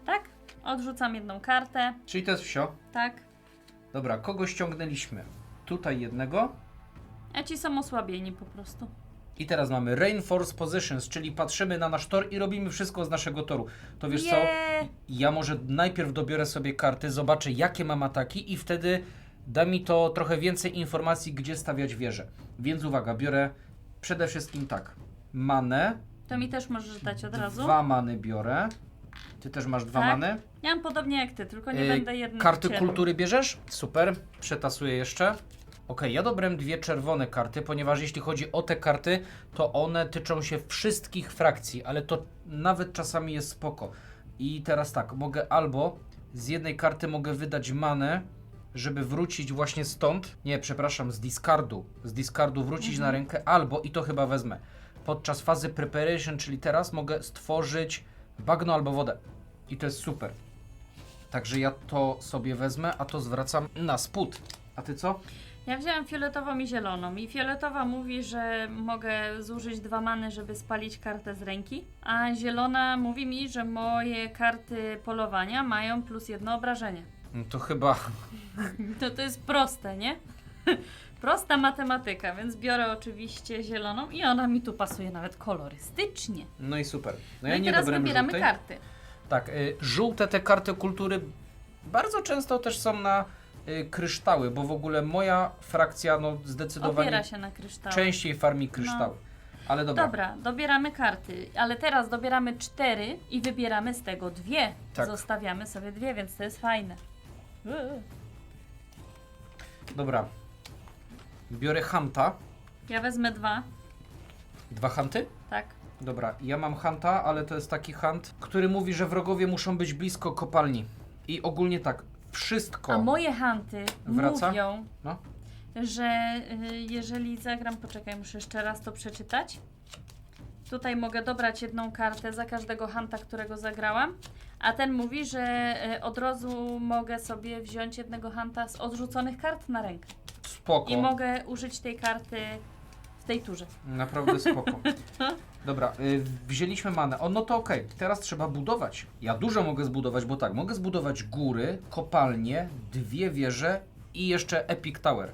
Tak? Odrzucam jedną kartę, Czyli to jest wsio. tak. Dobra, kogo ściągnęliśmy? Tutaj jednego. A ci są osłabieni po prostu. I teraz mamy Reinforce Positions, czyli patrzymy na nasz tor i robimy wszystko z naszego toru. To wiesz co? Ja może najpierw dobiorę sobie karty, zobaczę jakie mam ataki i wtedy da mi to trochę więcej informacji, gdzie stawiać wieże. Więc uwaga, biorę przede wszystkim tak. Manę. To mi też możesz dać od razu. 2 many biorę. Ty też masz 2 Tak. many. Ja mam podobnie jak ty, tylko nie będę jedną Karty cielą. kultury bierzesz? Super, przetasuję jeszcze. Okej, ja dobrałem 2 czerwone karty, ponieważ jeśli chodzi o te karty, to one tyczą się wszystkich frakcji, ale to nawet czasami jest spoko. I teraz tak, mogę albo z jednej karty mogę wydać manę, żeby wrócić właśnie stąd, nie, przepraszam, z discardu wrócić na rękę, albo, i to chyba wezmę, podczas fazy preparation, czyli teraz mogę stworzyć bagno albo wodę. I to jest super. Także ja to sobie wezmę, a to zwracam na spód. A ty co? Ja wzięłam fioletową i zieloną. I fioletowa mówi, że mogę zużyć 2 many, żeby spalić kartę z ręki. A zielona mówi mi, że moje karty polowania mają +1 obrażenie. No to chyba... To jest proste, nie? Prosta matematyka, więc biorę oczywiście zieloną i ona mi tu pasuje nawet kolorystycznie. No i super. No ja i nie teraz dobrałem wybieramy żółtej. karty. Tak, żółte te karty kultury bardzo często też są na kryształy, bo w ogóle moja frakcja no zdecydowanie Opiera się na kryształ. częściej farmi kryształy. Ale dobra. Dobra, dobieramy karty, ale teraz dobieramy 4 i wybieramy z tego 2. Tak. Zostawiamy sobie 2, więc to jest fajne. Dobra. Biorę hanta. Ja wezmę 2, 2 hanty? tak. Dobra, ja mam hanta, ale to jest taki hunt, który mówi, że wrogowie muszą być blisko kopalni. I ogólnie tak, wszystko... A moje hanty Wraca? mówią, No. że jeżeli zagram, poczekaj, muszę jeszcze raz to przeczytać. Tutaj mogę dobrać jedną kartę za każdego hanta, którego zagrałam, a ten mówi, że od razu mogę sobie wziąć jednego hanta z odrzuconych kart na rękę. Spoko. I mogę użyć tej karty w tej turze. Naprawdę spoko. Dobra, wzięliśmy manę. O, no to okej. Teraz trzeba budować. Ja dużo mogę zbudować, bo tak, mogę zbudować góry, kopalnie, 2 wieże i jeszcze Epic Tower.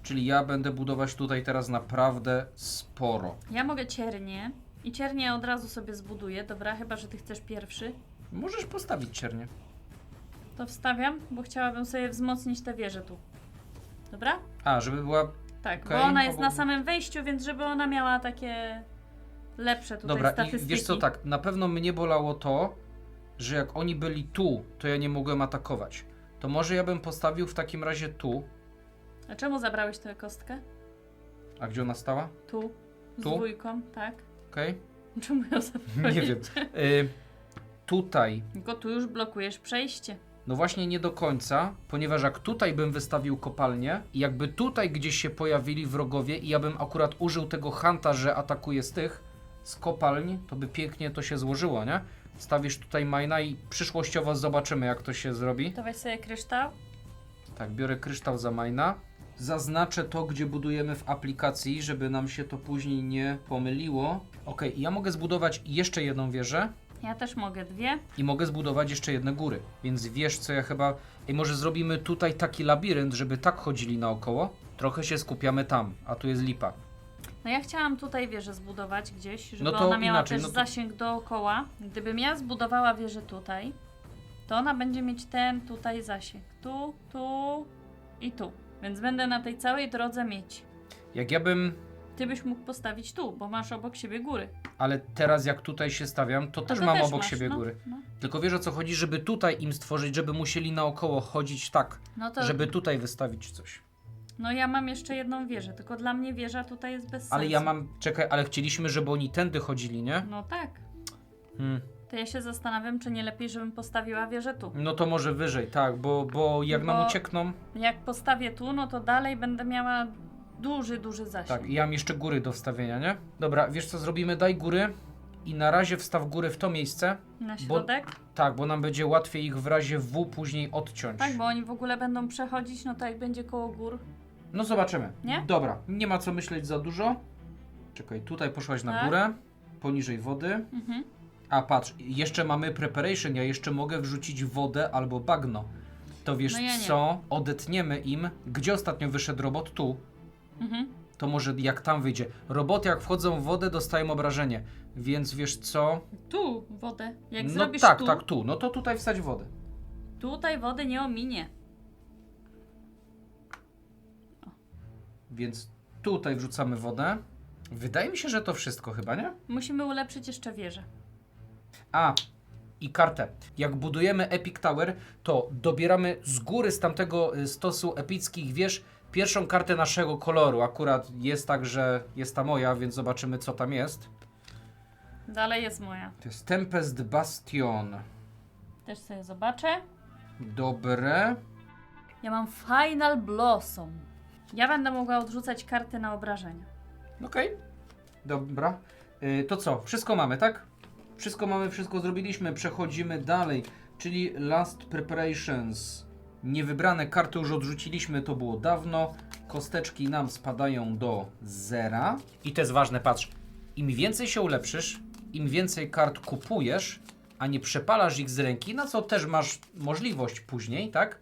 Czyli ja będę budować tutaj teraz naprawdę sporo. Ja mogę ciernie i ciernie od razu sobie zbuduję. Dobra, chyba że ty chcesz pierwszy. Możesz postawić ciernie. To wstawiam, bo chciałabym sobie wzmocnić tę wieżę tu. Dobra? A, żeby była... Tak, Okej, bo ona jest obok- na samym wejściu, więc żeby ona miała takie lepsze tutaj Dobra, i statystyki. wiesz co, tak, na pewno mnie bolało to, że jak oni byli tu, to ja nie mogłem atakować. To może ja bym postawił w takim razie tu. A czemu zabrałeś tę kostkę? A gdzie ona stała? Tu. Z Tu? 2, tak? Okej? Czemu ją zabrałeś? Nie wiem. Tutaj. Tylko tu już blokujesz przejście. No właśnie nie do końca, ponieważ jak tutaj bym wystawił kopalnię i jakby tutaj gdzieś się pojawili wrogowie i ja bym akurat użył tego hanta, że atakuje z kopalń, to by pięknie to się złożyło, nie? Stawisz tutaj majna i przyszłościowo zobaczymy, jak to się zrobi. To weź sobie kryształ. Tak, biorę kryształ za majna. Zaznaczę to, gdzie budujemy w aplikacji, żeby nam się to później nie pomyliło. Ok, ja mogę zbudować jeszcze jedną wieżę Ja też mogę 2. i mogę zbudować jeszcze jedne góry. Więc wiesz co, ja chyba... Ej, może zrobimy tutaj taki labirynt, żeby tak chodzili naokoło? Trochę się skupiamy tam, a tu jest lipa. No ja chciałam tutaj wieżę zbudować gdzieś, żeby No to ona miała inaczej, też no to- zasięg dookoła. Gdybym ja zbudowała wieżę tutaj, to ona będzie mieć ten tutaj zasięg. Tu, tu i tu. Więc będę na tej całej drodze mieć. Jak ja bym... Ty byś mógł postawić tu, bo masz obok siebie góry. Ale teraz jak tutaj się stawiam, to A też to mam też obok masz, siebie no, góry. No, Tylko wiesz o co chodzi, żeby tutaj im stworzyć, żeby musieli naokoło chodzić tak, no to żeby tutaj wystawić coś. no ja mam jeszcze jedną wieżę, tylko dla mnie wieża tutaj jest bez sensu. Ale ja mam... Czekaj, ale chcieliśmy, żeby oni tędy chodzili, nie? No tak. Hmm. To ja się zastanawiam, czy nie lepiej, żebym postawiła wieżę tu. No to może wyżej, tak, bo jak nam Bo- uciekną... Jak postawię tu, no to dalej będę miała duży zasięg. Tak, i ja mam jeszcze góry do wstawienia, nie? Dobra, wiesz co zrobimy? Daj góry i na razie wstaw góry w to miejsce. Na Bo- środek? Tak, bo nam będzie łatwiej ich w razie W później odciąć. Tak, bo oni w ogóle będą przechodzić, no to jak będzie koło gór. No zobaczymy. Nie? Dobra, nie ma co myśleć za dużo. Czekaj, tutaj poszłaś na Tak. górę, poniżej wody. Mhm. A patrz, jeszcze mamy preparation, ja jeszcze mogę wrzucić wodę albo bagno. To wiesz No ja nie. co? Odetniemy im. Gdzie ostatnio wyszedł robot? Tu. Mhm. To może jak tam wyjdzie. Roboty jak wchodzą w wodę dostają obrażenie. Więc wiesz co? Tu wodę. Jak No zrobisz tak, tu, tak, tu. No to tutaj wsadź wodę. tutaj wody nie ominie. Więc tutaj wrzucamy wodę. Wydaje mi się, że to wszystko chyba, nie? Musimy ulepszyć jeszcze wieżę. A, i kartę. Jak budujemy Epic Tower, to dobieramy z góry z tamtego stosu epickich wież pierwszą kartę naszego koloru. Akurat jest tak, że jest ta moja, więc zobaczymy, co tam jest. Dalej jest moja. To jest Tempest Bastion. Też sobie zobaczę. Dobre. Ja mam Final Blossom. Ja będę mogła odrzucać karty na obrażenia. Okej. Dobra. To co? Wszystko mamy, tak? Wszystko mamy, wszystko zrobiliśmy. Przechodzimy dalej. Czyli Last Preparations. Niewybrane karty już odrzuciliśmy, to było dawno. Kosteczki nam spadają do zera. I to jest ważne, patrz. Im więcej się ulepszysz, im więcej kart kupujesz, a nie przepalasz ich z ręki, na co też masz możliwość później, tak?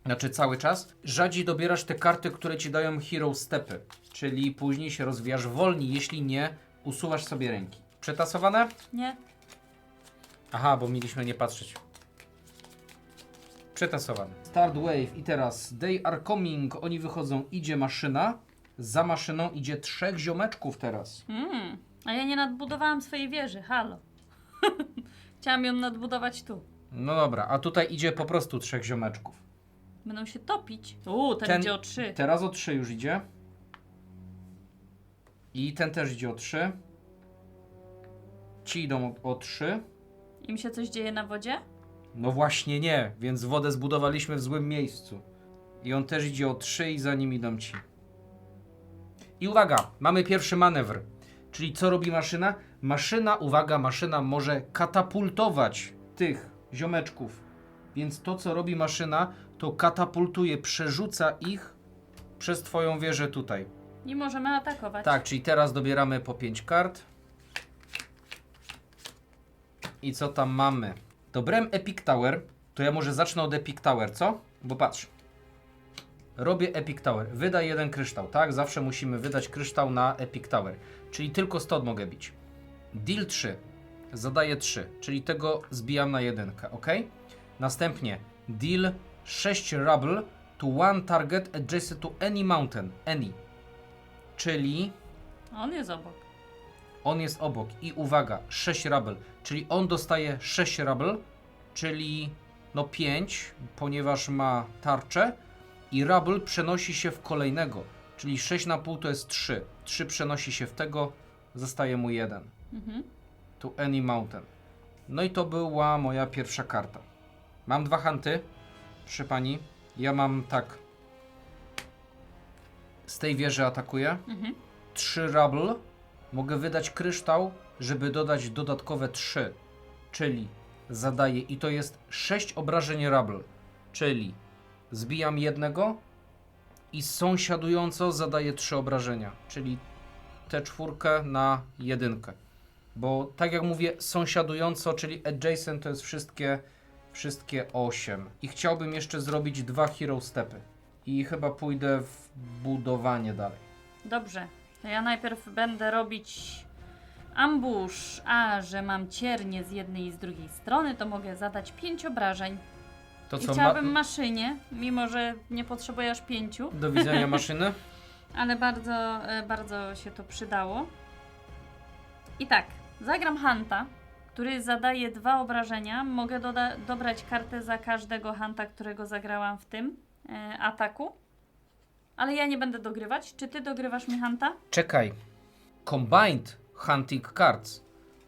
Znaczy cały czas, rzadziej dobierasz te karty, które ci dają hero stepy, czyli później się rozwijasz wolniej, jeśli nie usuwasz sobie ręki. Przetasowane? Nie? Aha, bo mieliśmy nie patrzeć. Przetasowane. Start wave i teraz they are coming, oni wychodzą, idzie maszyna, za maszyną idzie 3 ziomeczków teraz. A ja nie nadbudowałam swojej wieży, halo. Chciałam ją nadbudować tu. No dobra, a tutaj idzie po prostu 3 ziomeczków. Będą się topić. Ten idzie o 3. Teraz o 3 już idzie. I ten też idzie o 3. Ci idą o 3. Im się coś dzieje na wodzie? No właśnie nie, więc wodę zbudowaliśmy w złym miejscu. I on też idzie o 3 i za nim idą ci. I uwaga, mamy pierwszy manewr. Czyli co robi maszyna? Maszyna może katapultować tych ziomeczków. Więc to, co robi maszyna, to katapultuje, przerzuca ich przez twoją wieżę tutaj. I możemy atakować. Tak, czyli teraz dobieramy po 5 kart. I co tam mamy? Dobrem Epic Tower, to ja może zacznę od Epic Tower, co? Bo patrz. Robię Epic Tower. Wydaj 1 kryształ, tak? Zawsze musimy wydać kryształ na Epic Tower. Czyli tylko 100 mogę bić. Deal 3. Zadaję 3, czyli tego zbijam na 1, ok? Następnie deal 6 rubble to one target adjacent to any mountain. Any. Czyli On jest obok. on jest obok. I uwaga, 6 rubble. Czyli on dostaje 6 rubble, czyli no 5, ponieważ ma tarczę. I rubble przenosi się w kolejnego. Czyli 6,5 to jest 3. 3 przenosi się w tego, zostaje mu 1. To any mountain. No i to była moja pierwsza karta. Mam 2 hunty, proszę pani. Ja mam tak. Z tej wieży atakuję. 3 rubble. Mogę wydać kryształ, żeby dodać dodatkowe 3. Czyli zadaję i to jest 6 obrażeń rubble. Czyli zbijam jednego i sąsiadująco zadaję 3 obrażenia. Czyli tę 4 na 1. Bo tak jak mówię, sąsiadująco, czyli adjacent to jest wszystkie 8. I chciałbym jeszcze zrobić 2 hero stepy. I chyba pójdę w budowanie dalej. Dobrze. To ja najpierw będę robić ambush, a że mam ciernie z jednej i z drugiej strony, to mogę zadać 5 obrażeń. To I co, chciałabym maszynie, mimo że nie potrzebuję aż 5, do widzenia maszyny? ale bardzo się to przydało. I tak, zagram Hanta, który zadaje 2 obrażenia. Mogę dobrać kartę za każdego Hanta, którego zagrałam w tym ataku. Ale ja nie będę dogrywać. Czy ty dogrywasz mi Hanta? Czekaj. Combined Hunting Cards,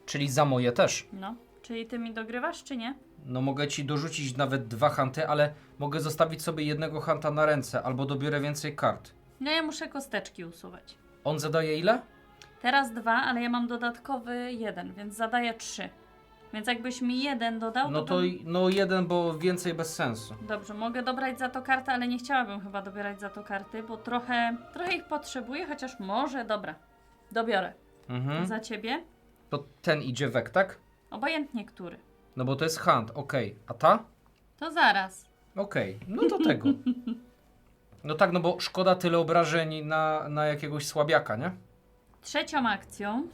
czyli za moje też. No. Czyli ty mi dogrywasz, czy nie? No mogę ci dorzucić nawet 2 hunty, ale mogę zostawić sobie jednego hunta na ręce, albo dobiorę więcej kart. No ja muszę kosteczki usuwać. On zadaje ile? Teraz 2, ale ja mam dodatkowy 1, więc zadaję 3. Więc jakbyś mi 1 dodał, No to no 1, bo więcej bez sensu. Dobrze, mogę dobrać za to kartę, ale nie chciałabym chyba dobierać za to karty, bo trochę ich potrzebuję, chociaż może, dobra. Dobiorę. Za ciebie. To ten idzie wek, tak? Obojętnie który. No bo to jest hunt, okej. A ta? To zaraz. Okej, no do tego. No tak, no bo szkoda tyle obrażeń na jakiegoś słabiaka, nie? Trzecią akcją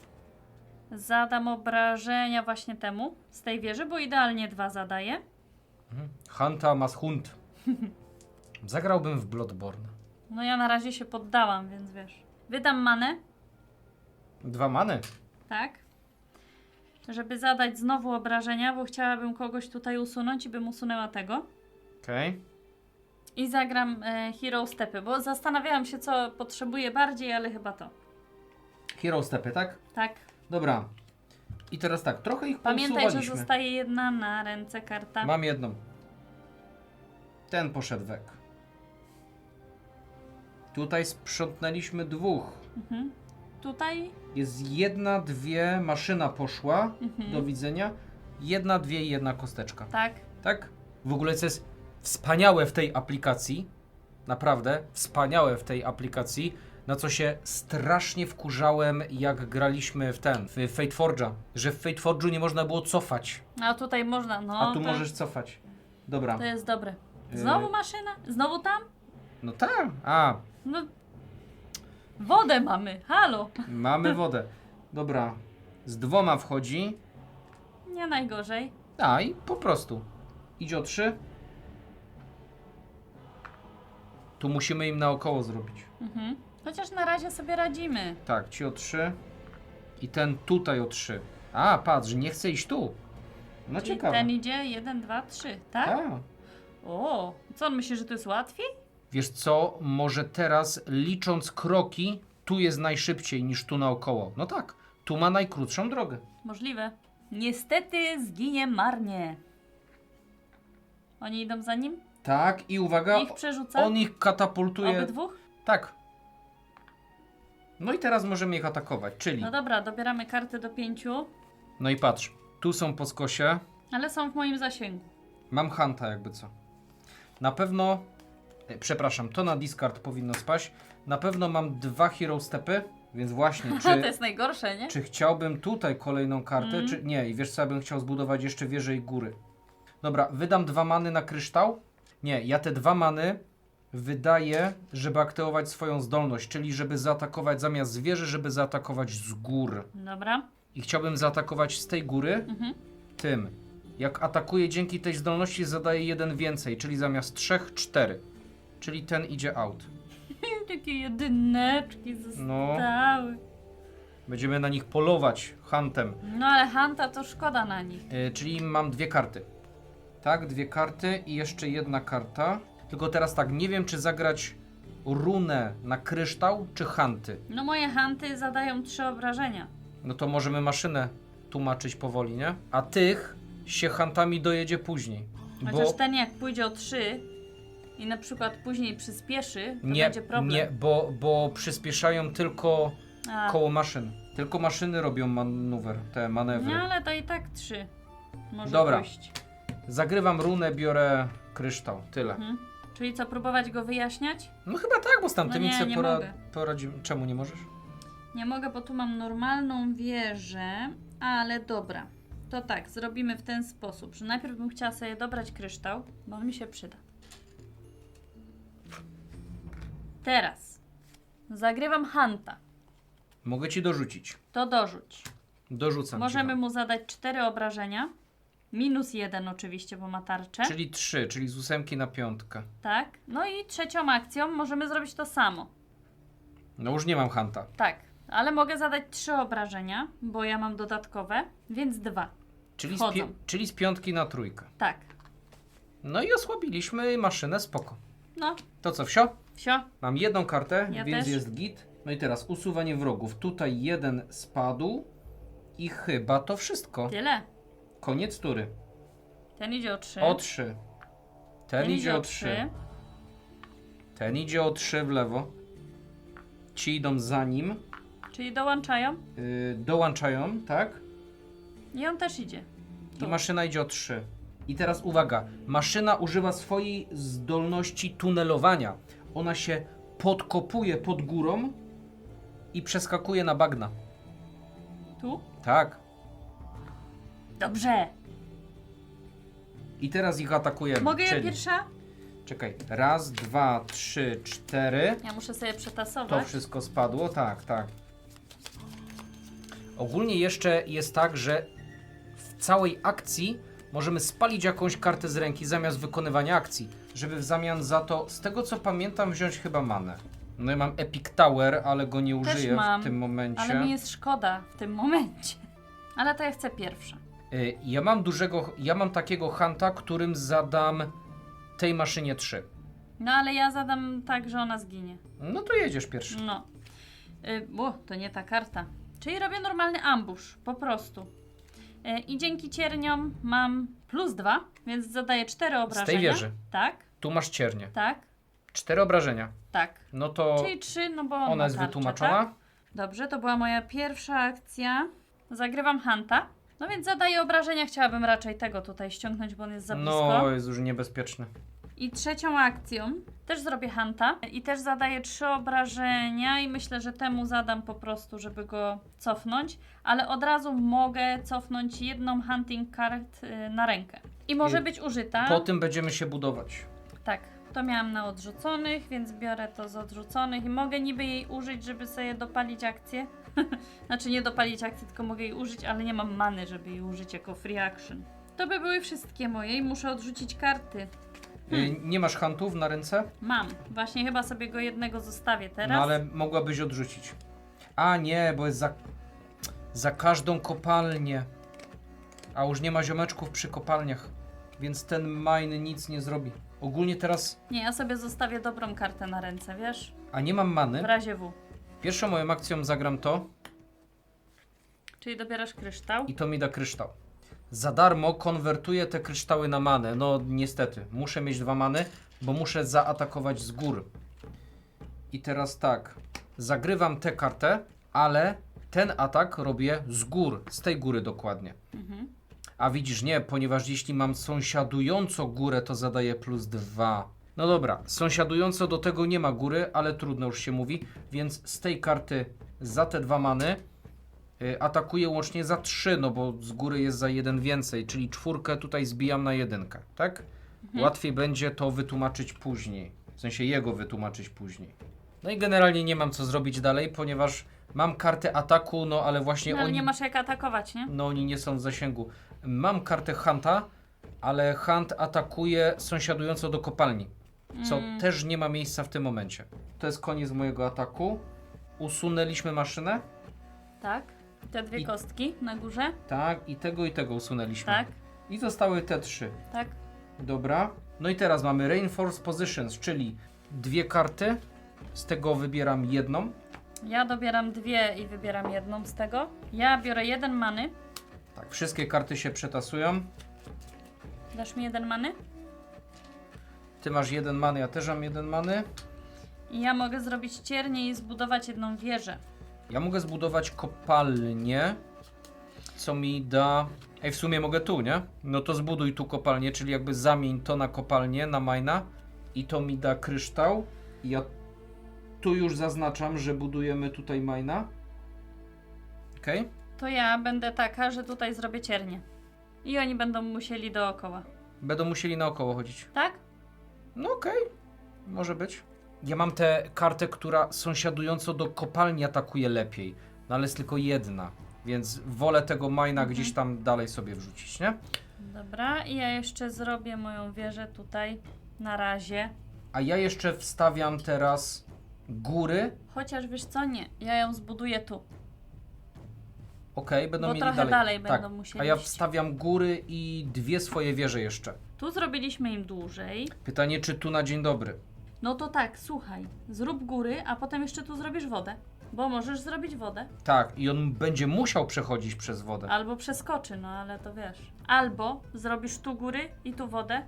zadam obrażenia właśnie temu z tej wieży, bo idealnie 2 zadaję. Hunta mas hunt. Zagrałbym w Bloodborne. No ja na razie się poddałam, więc wiesz. Wydam manę, 2 many. tak? żeby zadać znowu obrażenia, bo chciałabym kogoś tutaj usunąć i bym usunęła tego. Okej. I zagram Hero Stepy, bo zastanawiałam się, co potrzebuję bardziej, ale chyba to. Hero stepy, tak? Tak. Dobra. I teraz tak, trochę ich Pamiętaj, że pousuwaliśmy. zostaje jedna na ręce karta. Mam jedną. Ten poszedł wek. Tutaj sprzątnęliśmy dwóch. Mhm. Tutaj? Jest jedna, dwie, maszyna poszła. Mhm. Do widzenia. Jedna, dwie i jedna kosteczka. Tak. Tak? W ogóle co jest wspaniałe w tej aplikacji, naprawdę wspaniałe w tej aplikacji, na co się strasznie wkurzałem, jak graliśmy w Fate Forge'a, że w Fate Forge'u nie można było cofać, A tutaj można, no. a tu to, możesz cofać. Dobra. To jest dobre. Znowu maszyna? Znowu tam? No tak, a, No. Wodę mamy, halo. mamy wodę. Dobra, z dwoma wchodzi, Nie najgorzej. a i po prostu idzie o 3. Tu musimy im naokoło zrobić. Mhm. Chociaż na razie sobie radzimy. Tak, ci o 3 i ten tutaj o 3. A, patrz, nie chce iść tu. No Czyli ciekawe. ten idzie 1, 2, 3, tak? A, O, co on myśli, że to jest łatwiej? wiesz co, może teraz licząc kroki, tu jest najszybciej niż tu naokoło. No tak, tu ma najkrótszą drogę. Możliwe. Niestety zginie marnie. Oni idą za nim? Tak, i uwaga, Ich przerzuca? on ich katapultuje. Obydwóch? Tak. No i teraz możemy ich atakować, czyli... No dobra, dobieramy karty do 5, No i patrz, tu są po skosie. ale są w moim zasięgu. Mam Hanta jakby co. Na pewno... Przepraszam, to na discard powinno spaść. Na pewno mam 2 hero stepy, więc właśnie, To czy, jest najgorsze, nie? czy chciałbym tutaj kolejną kartę, czy nie. I wiesz co, ja bym chciał zbudować jeszcze wieżę i góry. Dobra, wydam 2 many na kryształ. Nie, ja te 2 many wydaję, żeby aktywować swoją zdolność, czyli żeby zaatakować zamiast z wieży, żeby zaatakować z gór. Dobra. I chciałbym zaatakować z tej góry Mhm. tym. Jak atakuje dzięki tej zdolności, zadaje 1 więcej, czyli zamiast 3, 4. Czyli ten idzie out. Takie jedyneczki zostały. Będziemy na nich polować huntem. No ale Hanta to szkoda na nich. Czyli mam 2 karty. Tak, 2 karty i jeszcze 1 karta. Tylko teraz tak, nie wiem czy zagrać runę na kryształ, czy hunty. No moje Hanty zadają 3 obrażenia. No to możemy maszynę tłumaczyć powoli, nie? A tych się huntami dojedzie później. Chociaż ten jak pójdzie o 3 i na przykład później przyspieszy, to Nie, będzie problem. nie, bo przyspieszają tylko A, koło maszyn. Tylko maszyny robią te manewry. no ale to i tak 3. Może Dobra. pójść. Zagrywam runę, biorę kryształ. Tyle. Mhm. Czyli co, próbować go wyjaśniać? No chyba tak, bo z tamtymi No nie mogę. poradzimy. Czemu nie możesz? Nie mogę, bo tu mam normalną wieżę, ale dobra. To tak, zrobimy w ten sposób, że najpierw bym chciała sobie dobrać kryształ, bo on mi się przyda. Teraz zagrywam Hanta. Mogę ci dorzucić. To dorzuć. Dorzucam Możemy ci. mu zadać 4 obrażenia. -1 oczywiście, bo ma tarczę. Czyli 3, czyli z 8 na 5. Tak. No i trzecią akcją możemy zrobić to samo. No już nie mam Hanta. Tak. Ale mogę zadać 3 obrażenia, bo ja mam dodatkowe, więc 2. Czyli Wchodzą. czyli z 5 na 3. Tak. No i osłabiliśmy maszynę, spoko. No, To co, wsio? wsio. Mam 1 kartę, Ja więc też. jest git. No i teraz usuwanie wrogów. Tutaj 1 spadł i chyba to wszystko. Tyle. Koniec tury. Ten idzie o 3. O 3. Ten idzie o 3. Ten idzie o 3 w lewo. Ci idą za nim. Czyli dołączają. Dołączają, tak? I on też idzie. I Tu. maszyna idzie o 3. I teraz uwaga. Maszyna używa swojej zdolności tunelowania. Ona się podkopuje pod górą i przeskakuje na bagna. Tu? Tak. Dobrze. I teraz ich atakujemy. Mogę ja Czyli- pierwsza? Czekaj. 1, 2, 3, 4. Ja muszę sobie To przetasować. wszystko spadło? Tak, tak. Ogólnie jeszcze jest tak, że w całej akcji możemy spalić jakąś kartę z ręki zamiast wykonywania akcji, żeby w zamian za to, z tego co pamiętam, wziąć chyba manę. No ja mam Epic Tower, ale go nie Też użyję mam, w tym momencie. Ale mi jest szkoda w tym momencie. Ale to ja chcę pierwsza. Ja mam takiego hanta, którym zadam tej maszynie 3. No ale ja zadam tak, że ona zginie. No to jedziesz pierwszy. No. To nie ta karta. Czyli robię normalny ambush, po prostu. I dzięki cierniom mam +2, więc zadaję 4 obrażenia. Z tej wieży. Tak, Tu masz ciernię. tak, 4 obrażenia. tak. No to Czyli 3, no bo ona ma jest tarczę, wytłumaczona. Tak? Dobrze, to była moja pierwsza akcja. Zagrywam Hanta. No więc zadaję obrażenia. Chciałabym raczej tego tutaj ściągnąć, bo on jest za blisko. No, jest już niebezpieczny. I trzecią akcją też zrobię Hanta i też zadaję 3 obrażenia i myślę, że temu zadam po prostu, żeby go cofnąć, ale od razu mogę cofnąć jedną hunting card na rękę. I może być użyta. Po tym będziemy się budować. Tak, to miałam na odrzuconych, więc biorę to z odrzuconych i mogę niby jej użyć, żeby sobie dopalić akcję. Znaczy nie dopalić akcji, tylko mogę jej użyć, ale nie mam many, żeby jej użyć jako free action. To by były wszystkie moje i muszę odrzucić karty. Nie masz huntów na ręce? Mam. Właśnie chyba sobie go jednego zostawię teraz. No ale mogłabyś odrzucić. A nie, bo jest za każdą kopalnię. A już nie ma ziomeczków przy kopalniach. Więc ten mine nic nie zrobi. Ogólnie teraz... Nie, ja sobie zostawię dobrą kartę na ręce, wiesz? A nie mam W many. razie W. Pierwszą moją akcją zagram to Czyli dobierasz kryształ. i to mi da kryształ. Za darmo konwertuję te kryształy na manę. No niestety, muszę mieć 2 many, bo muszę zaatakować z góry. I teraz tak, zagrywam tę kartę, ale ten atak robię z gór, z tej góry dokładnie. Mhm. A widzisz, nie, ponieważ jeśli mam sąsiadująco górę, to zadaję +2. No dobra, sąsiadująco do tego nie ma góry, ale trudno już się mówi, więc z tej karty za te 2 many atakuję łącznie za 3, no bo z góry jest za 1 więcej, czyli 4 tutaj zbijam na 1, tak? Łatwiej będzie to wytłumaczyć później, w sensie jego wytłumaczyć później. No i generalnie nie mam co zrobić dalej, ponieważ mam kartę ataku, no ale właśnie No, ale oni... nie masz jak atakować, nie? No oni nie są w zasięgu. Mam kartę Hunta, ale Hunt atakuje sąsiadująco do kopalni, co też nie ma miejsca w tym momencie. To jest koniec mojego ataku. Usunęliśmy maszynę. Tak. Te 2 kostki na górze. Tak, i tego usunęliśmy. Tak, I zostały te 3. tak. Dobra. No i teraz mamy Reinforce Positions, czyli 2 karty. Z tego wybieram jedną. Ja dobieram 2 i wybieram jedną z tego. Ja biorę 1 many. Tak, wszystkie karty się przetasują. Dasz mi 1 many? Ty masz 1 many, ja też mam 1 many. I ja mogę zrobić ciernię i zbudować jedną wieżę. Ja mogę zbudować kopalnię, co mi da... Ej, w sumie mogę tu, nie? No to zbuduj tu kopalnię, czyli jakby zamień to na kopalnię, na mina i to mi da kryształ. I ja tu już zaznaczam, że budujemy tutaj mina. Okej? To ja będę taka, że tutaj zrobię ciernię. I oni będą musieli dookoła. Będą musieli naokoło chodzić. Tak? No okej, może być. Ja mam tę kartę, która sąsiadująco do kopalni atakuje lepiej, no ale jest tylko jedna, więc wolę tego mina gdzieś tam dalej sobie wrzucić, nie? Dobra, i ja jeszcze zrobię moją wieżę tutaj na razie. A ja jeszcze wstawiam teraz góry. Chociaż wiesz co, nie. Ja ją zbuduję tu. Okej, będą Bo mieli trochę dalej tak. będą musieli A ja iść. wstawiam góry i 2 swoje wieże jeszcze. Tu zrobiliśmy im dłużej. Pytanie, czy tu na dzień dobry? No to tak, słuchaj. Zrób góry, a potem jeszcze tu zrobisz wodę. Bo możesz zrobić wodę. Tak, i on będzie musiał przechodzić przez wodę. Albo przeskoczy, no ale to wiesz. Albo zrobisz tu góry i tu wodę,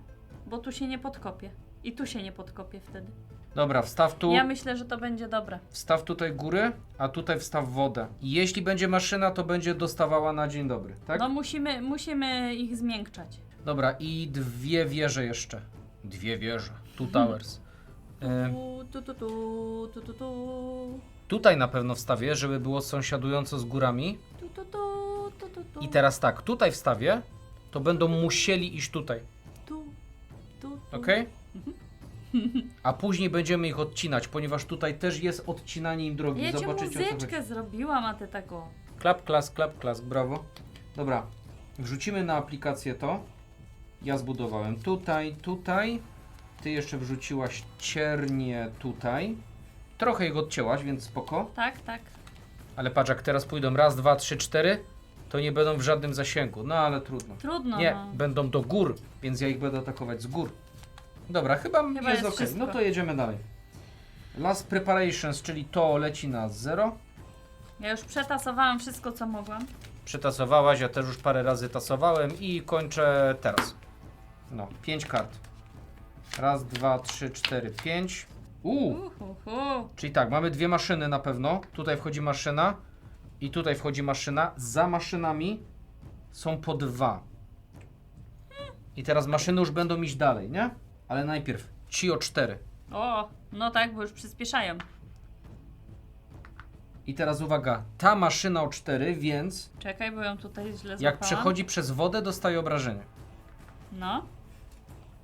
bo tu się nie podkopie. I tu się nie podkopie wtedy. Dobra, wstaw tu. Ja myślę, że to będzie dobre. Wstaw tutaj góry, a tutaj wstaw wodę. I jeśli będzie maszyna, to będzie dostawała na dzień dobry, tak? No musimy ich zmiękczać. Dobra, i 2 wieże jeszcze. 2 wieże. 2 towers. Tu. Tutaj na pewno wstawię, żeby było sąsiadująco z górami. Tu. I teraz tak, tutaj wstawię, to będą musieli iść tutaj. Tu. Ok? A później będziemy ich odcinać, ponieważ tutaj też jest odcinanie im drogi. Ja ci Zobaczycie, o co chodzi. muzyczkę zrobiłam, a ty taką. Klap, klask, brawo. Dobra, wrzucimy na aplikację to. Ja zbudowałem tutaj. Ty jeszcze wrzuciłaś ciernię tutaj. Trochę ich odcięłaś, więc spoko. Tak. Ale patrz, jak teraz pójdą raz, 2, 3, 4, to nie będą w żadnym zasięgu. No ale trudno. Trudno, Nie, no. będą do gór, więc ja ich będę atakować z gór. Dobra, chyba jest jest ok. wszystko. No to jedziemy dalej. Last preparations, czyli to leci na 0. Ja już przetasowałam wszystko, co mogłam. Przetasowałaś, ja też już parę razy tasowałem i kończę teraz. No, 5 kart. Raz, 2, 3, 4, 5. Czyli tak, mamy dwie maszyny na pewno. Tutaj wchodzi maszyna i tutaj wchodzi maszyna. Za maszynami są po 2. I teraz maszyny już będą iść dalej, nie? Ale najpierw ci o 4. O, no tak, bo już przyspieszają. I teraz uwaga, ta maszyna o 4, więc Czekaj, bo ją tutaj źle złapałam. jak przechodzi przez wodę, dostaje obrażenie. No.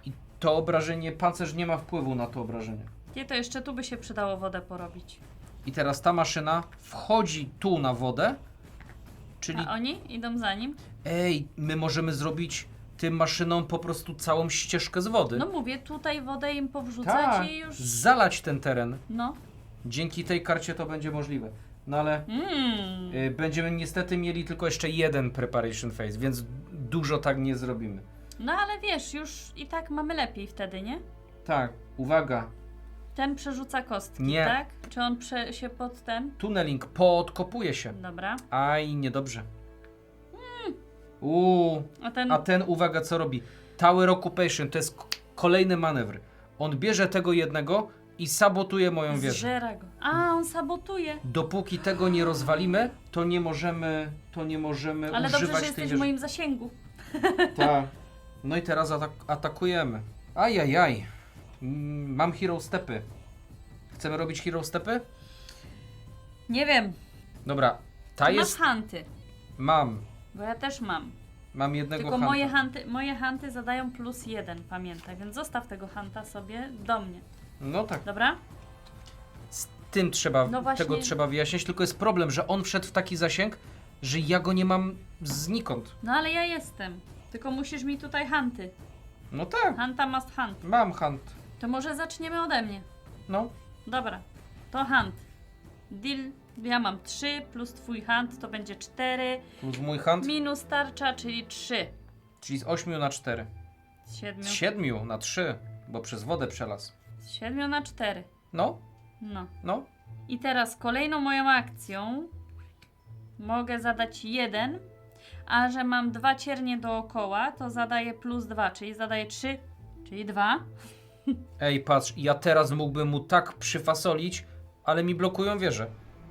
I to obrażenie, pancerz nie ma wpływu na to obrażenie. Nie, to jeszcze tu by się przydało wodę porobić. I teraz ta maszyna wchodzi tu na wodę, czyli A oni idą za nim? ej, my możemy zrobić tym maszynom po prostu całą ścieżkę z wody. No mówię, tutaj wodę im powrzucać tak, i już... zalać ten teren. No. Dzięki tej karcie to będzie możliwe. No ale będziemy niestety mieli tylko jeszcze jeden preparation phase, więc dużo tak nie zrobimy. No ale wiesz, już i tak mamy lepiej wtedy, nie? Tak, uwaga, Ten przerzuca kostki, Nie. tak? Czy on się pod ten? tunneling podkopuje się. Dobra. Aj, niedobrze. A A ten, uwaga, co robi? Tower Occupation, to jest kolejny manewr. On bierze tego jednego i sabotuje moją wieżę. zżera go. A, on sabotuje. Dopóki tego nie rozwalimy, to nie możemy Ale dobrze, używać że tej jesteś w wieży. moim zasięgu. Tak. No i teraz atakujemy. Ajajaj. Mam hero stepy. Chcemy robić hero stepy? Nie wiem. Dobra, ta Masz jest... hunty, Mam. bo ja też mam. Mam jednego Tylko hunta. moje hunty zadają +1, pamiętaj, więc zostaw tego hunta sobie do mnie. No tak. Dobra? Z tym trzeba, No właśnie. tego trzeba wyjaśnić, tylko jest problem, że on wszedł w taki zasięg, że ja go nie mam znikąd. No ale ja jestem. Tylko musisz mi tutaj hunty. No tak, Hunta must hunt. mam hunt. To może zaczniemy ode mnie. No, Dobra. To hunt. Deal. Ja mam 3 plus twój hunt to będzie 4. plus mój hunt, Minus tarcza, czyli 3. czyli z 8 na 4. Z 7. Z 7 na 3, bo przez wodę przelazł. Z 7 na 4. No, No. no. I teraz kolejną moją akcją mogę zadać 1, a że mam 2 ciernie dookoła, to zadaję +2, czyli zadaję 3, czyli 2. Ej, patrz, ja teraz mógłbym mu tak przyfasolić, ale mi blokują wieżę.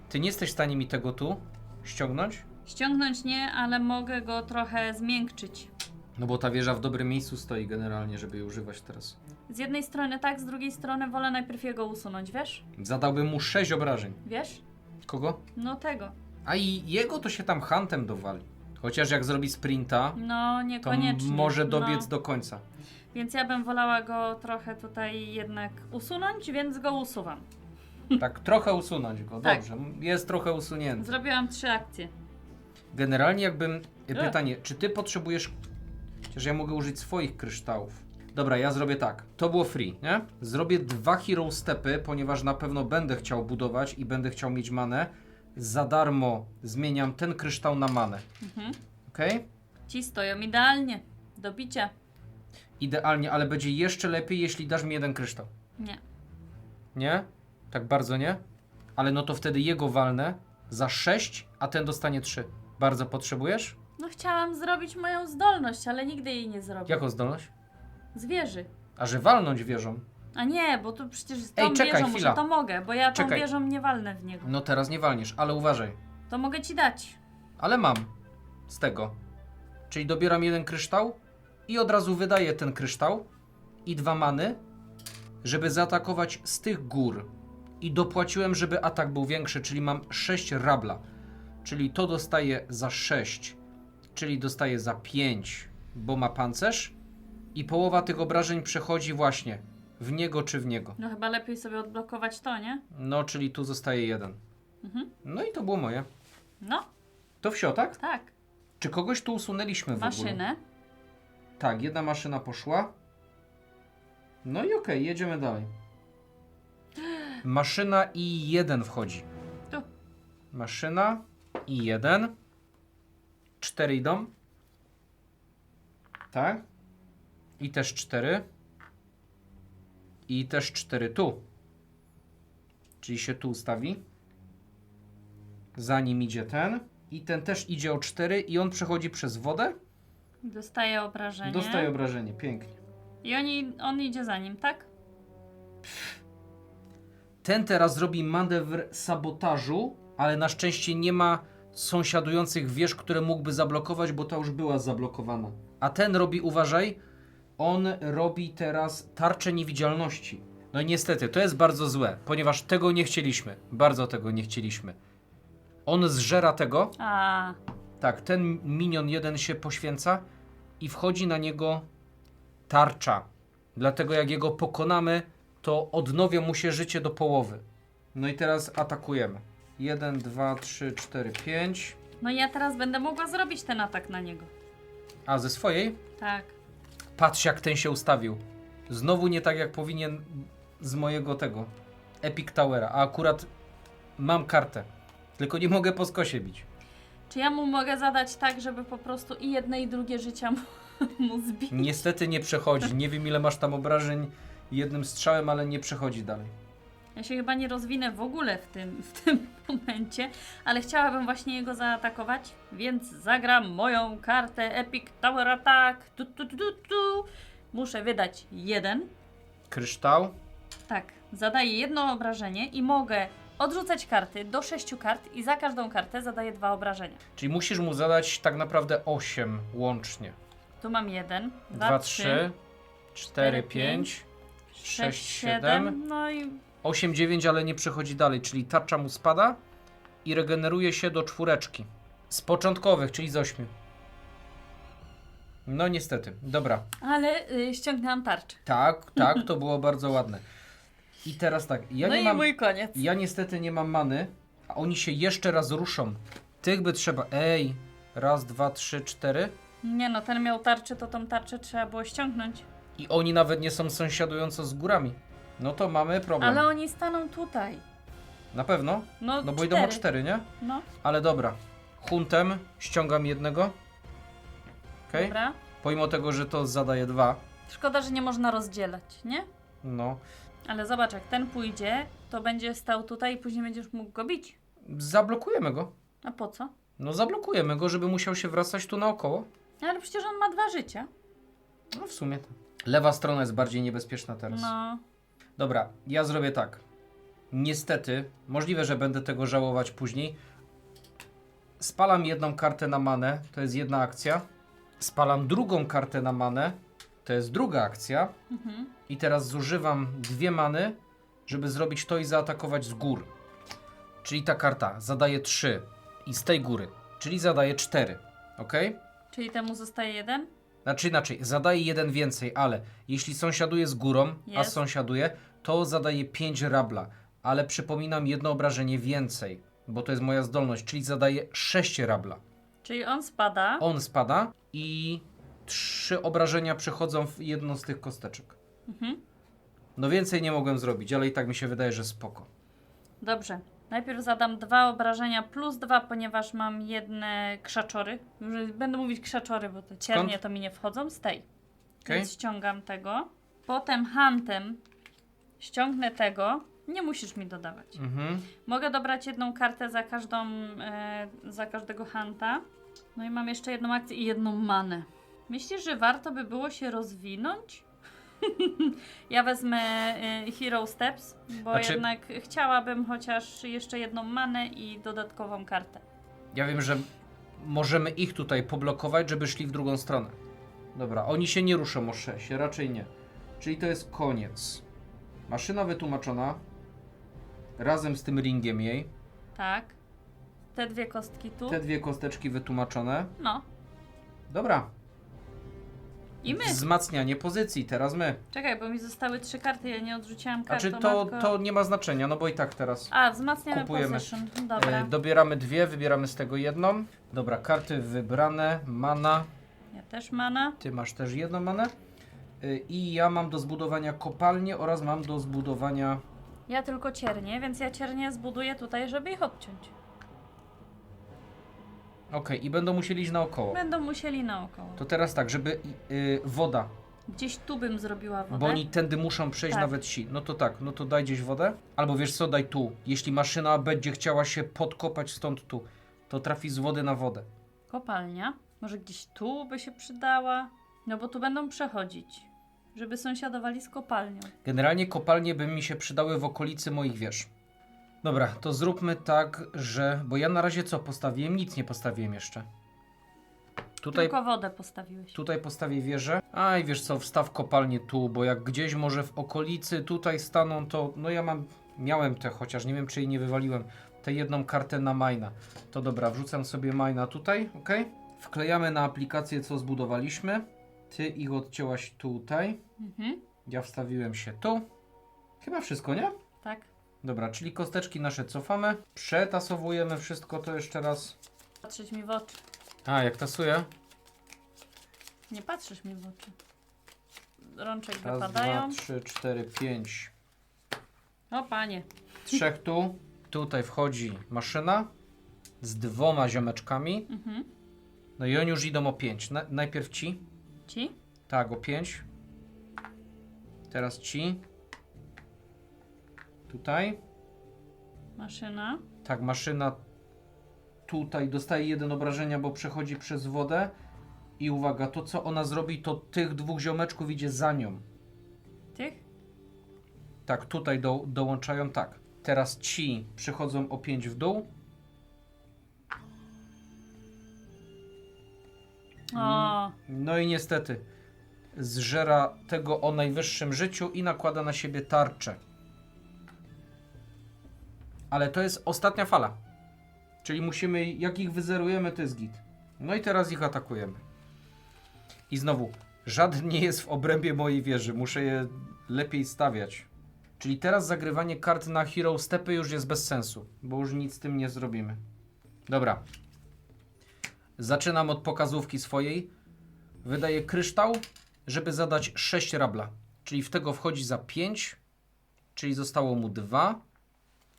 Ty nie jesteś w stanie mi tego tu ściągnąć? Ściągnąć nie, ale mogę go trochę zmiękczyć. No bo ta wieża w dobrym miejscu stoi generalnie, żeby jej używać teraz. Z jednej strony tak, z drugiej strony wolę najpierw jego usunąć, wiesz? Zadałbym mu 6 obrażeń. Wiesz? Kogo? No tego. A i jego to się tam huntem dowali. Chociaż jak zrobi sprinta, No to niekoniecznie. może dobiec no. do końca. Więc ja bym wolała go trochę tutaj jednak usunąć, więc go usuwam. Tak, trochę usunąć go, Tak. dobrze. Jest trochę usunięty. Zrobiłam 3 akcje. Generalnie jakbym... Pytanie, czy ty potrzebujesz... Chociaż ja mogę użyć swoich kryształów. Dobra, ja zrobię tak. To było free, nie? Zrobię 2 hero stepy, ponieważ na pewno będę chciał budować i będę chciał mieć manę. Za darmo zmieniam ten kryształ na manę. Okej? Ci stoją idealnie. Do bicia. Idealnie, ale będzie jeszcze lepiej, jeśli dasz mi jeden kryształ. Nie. Nie? Tak bardzo nie? Ale no to wtedy jego walnę za 6, a ten dostanie 3. Bardzo potrzebujesz? No chciałam zrobić moją zdolność, ale nigdy jej nie zrobię. Jaką zdolność? Zwierzy. A że walnąć wieżą. A nie, bo tu przecież z tą Ej, czekaj, wieżą chwila. może to mogę, bo ja tą Czekaj. wieżą nie walnę w niego. No teraz nie walniesz, ale uważaj. To mogę ci dać. Ale mam z tego. Czyli dobieram jeden kryształ i od razu wydaję ten kryształ i 2 many, żeby zaatakować z tych gór. I dopłaciłem, żeby atak był większy, czyli mam 6 rabla. Czyli to dostaję za 6, czyli dostaję za 5, bo ma pancerz. I połowa tych obrażeń przechodzi właśnie w niego czy w niego. No chyba lepiej sobie odblokować to, nie? No, czyli tu zostaje 1. No i to było moje. No, To wsio, tak? tak. Czy kogoś tu usunęliśmy w ogóle? Maszynę. Tak, jedna maszyna poszła. No i okej, jedziemy dalej. Maszyna i 1 wchodzi. Tu. Maszyna i 1. 4 idą. Tak. I też 4. I też 4 tu. Czyli się tu ustawi. Za nim idzie ten. I ten też idzie o 4 i on przechodzi przez wodę. Dostaje obrażenie. Dostaje obrażenie. Pięknie. I on idzie za nim, tak? Ten teraz robi manewr sabotażu, ale na szczęście nie ma sąsiadujących wież, które mógłby zablokować, bo ta już była zablokowana. A ten robi, uważaj, on robi teraz tarczę niewidzialności. No i niestety, to jest bardzo złe, ponieważ tego nie chcieliśmy. Bardzo tego nie chcieliśmy. On zżera tego. A, Tak, ten minion jeden się poświęca i wchodzi na niego tarcza. Dlatego jak jego pokonamy, to odnowią mu się życie do połowy. No i teraz atakujemy. 1, 2, 3, 4, 5. no i ja teraz będę mogła zrobić ten atak na niego. A ze swojej? Tak. Patrz jak ten się ustawił. Znowu nie tak jak powinien z mojego tego Epic Towera. A akurat mam kartę. Tylko nie mogę po skosie bić. Czy ja mu mogę zadać tak, żeby po prostu i jedne i drugie życia mu zbić? Niestety nie przechodzi. Nie wiem ile masz tam obrażeń jednym strzałem, ale nie przechodzi dalej. Ja się chyba nie rozwinę w ogóle w tym momencie, ale chciałabym właśnie jego zaatakować, więc zagram moją kartę Epic Tower Attack. Muszę wydać 1. Kryształ. Tak, zadaję jedno obrażenie i mogę odrzucać karty do 6 kart i za każdą kartę zadaję 2 obrażenia. Czyli musisz mu zadać tak naprawdę 8 łącznie. Tu mam 1, 2, 3, 4, 5, 6, 7, no i 8, 9, ale nie przechodzi dalej, czyli tarcza mu spada i regeneruje się do 4. Z początkowych, czyli z 8. No niestety, dobra. ale ściągnęłam tarczę. Tak, tak, to było bardzo ładne. I teraz tak, ja No nie i mam, mój koniec. ja niestety nie mam many, a oni się jeszcze raz ruszą. Tych by trzeba, ej, 1, 2, 3, 4 Nie no, ten miał tarczę, to tą tarczę trzeba było ściągnąć. i oni nawet nie są sąsiadująco z górami. No to mamy problem. Ale oni staną tutaj. Na pewno? No, No bo idą o 4, nie? No, Ale dobra. Huntem ściągam jednego. Okej? dobra. Pomimo tego, że to zadaje 2. Szkoda, że nie można rozdzielać, nie? No. Ale zobacz, jak ten pójdzie, to będzie stał tutaj i później będziesz mógł go bić. Zablokujemy go. A po co? No zablokujemy go, żeby musiał się wracać tu naokoło. Ale przecież on ma 2 życia. No w sumie tak. Lewa strona jest bardziej niebezpieczna teraz. No, Dobra, ja zrobię tak. Niestety, możliwe, że będę tego żałować później. Spalam jedną kartę na manę, to jest jedna akcja. Spalam drugą kartę na manę, to jest druga akcja. I teraz zużywam 2 many, żeby zrobić to i zaatakować z gór. Czyli ta karta zadaje 3 i z tej góry, czyli zadaje 4. Ok? czyli temu zostaje 1? Znaczy inaczej, zadaje 1 więcej, ale jeśli sąsiaduje z górą, a Jest. sąsiaduje, to zadaje 5 rabla. Ale przypominam, jedno obrażenie więcej, bo to jest moja zdolność, czyli zadaje 6 rabla. Czyli on spada. On spada i 3 obrażenia przechodzą w jedną z tych kosteczek. No więcej nie mogłem zrobić, ale i tak mi się wydaje, że spoko. Dobrze. Najpierw zadam 2 obrażenia plus 2, ponieważ mam jedne krzaczory. Już będę mówić krzaczory, bo te ciernie Skąd? to mi nie wchodzą. Z tej. Okej. Więc ściągam tego. Potem hantem ściągnę tego. Nie musisz mi dodawać. Mhm. Mogę dobrać jedną kartę za każdego hanta. No i mam jeszcze jedną akcję i jedną manę. Myślisz, że warto by było się rozwinąć? Ja wezmę Hero Steps, bo Znaczy- jednak chciałabym chociaż jeszcze jedną manę i dodatkową kartę. Ja wiem, że możemy ich tutaj poblokować, żeby szli w drugą stronę. Dobra, oni się nie ruszą o 6, raczej nie. Czyli to jest koniec. Maszyna wytłumaczona. Razem z tym ringiem jej. Tak. Te 2 kostki tu. Te 2 kosteczki wytłumaczone. No. Dobra. I my. Wzmacnianie pozycji, teraz my. Czekaj, bo mi zostały 3 karty, ja nie odrzuciłam kartą. Znaczy to nie ma znaczenia, no bo i tak teraz A, wzmacniamy kupujemy. position. Dobra. dobieramy 2, wybieramy z tego jedną. Dobra, karty wybrane, mana. Ja też mana. Ty masz też jedną manę. I ja mam do zbudowania kopalnię oraz mam do zbudowania... Ja tylko ciernie, więc ja ciernie zbuduję tutaj, żeby ich odciąć. Okej, i będą musieli iść naokoło. Będą musieli naokoło. To teraz tak, żeby woda, Gdzieś tu bym zrobiła wodę. bo oni tędy muszą przejść Tak. nawet ci. No to tak, no to daj gdzieś wodę. Albo wiesz co, daj tu. Jeśli maszyna będzie chciała się podkopać stąd tu, to trafi z wody na wodę. Kopalnia. Może gdzieś tu by się przydała? No bo tu będą przechodzić. Żeby sąsiadowali z kopalnią. Generalnie kopalnie by mi się przydały w okolicy moich wież. Dobra, to zróbmy tak, że... Bo ja na razie co postawiłem? Nic nie postawiłem jeszcze. Tutaj, Tylko wodę postawiłeś. tutaj postawię wieżę. Aj, wiesz co, wstaw kopalnię tu, bo jak gdzieś może w okolicy tutaj staną, to... No ja miałem te, chociaż nie wiem, czy jej nie wywaliłem. Tę jedną kartę na Miner. To dobra, wrzucam sobie Miner tutaj, ok? Wklejamy na aplikację, co zbudowaliśmy. Ty ich odcięłaś tutaj. Mhm. Ja wstawiłem się tu. Chyba wszystko, nie? Tak. Dobra, czyli kosteczki nasze cofamy. Przetasowujemy wszystko to jeszcze raz. Patrzeć mi w oczy. A, jak tasuję? Nie patrzysz mi w oczy. Rączek Raz, wypadają. 2, 3, 4, 5. O panie. 3 tu. Tutaj wchodzi maszyna z 2 ziomeczkami. Mhm. No i oni już idą o 5. Najpierw ci. Ci? Tak, o 5. Teraz ci. Tutaj. Maszyna. Tak, maszyna tutaj dostaje 1 obrażenia, bo przechodzi przez wodę. I uwaga, to co ona zrobi, to tych 2 ziomeczków idzie za nią. Tych? Tak, tutaj dołączają, tak. Teraz ci przychodzą o 5 w dół. O. No i niestety zżera tego o najwyższym życiu i nakłada na siebie tarczę. Ale to jest ostatnia fala. Czyli musimy, jak ich wyzerujemy, to jest git. No i teraz ich atakujemy. I znowu, żaden nie jest w obrębie mojej wieży. Muszę je lepiej stawiać. Czyli teraz zagrywanie kart na Hero Stepy już jest bez sensu, bo już nic z tym nie zrobimy. Dobra. Zaczynam od pokazówki swojej. Wydaję kryształ, żeby zadać 6 rabla. Czyli w tego wchodzi za 5, czyli zostało mu 2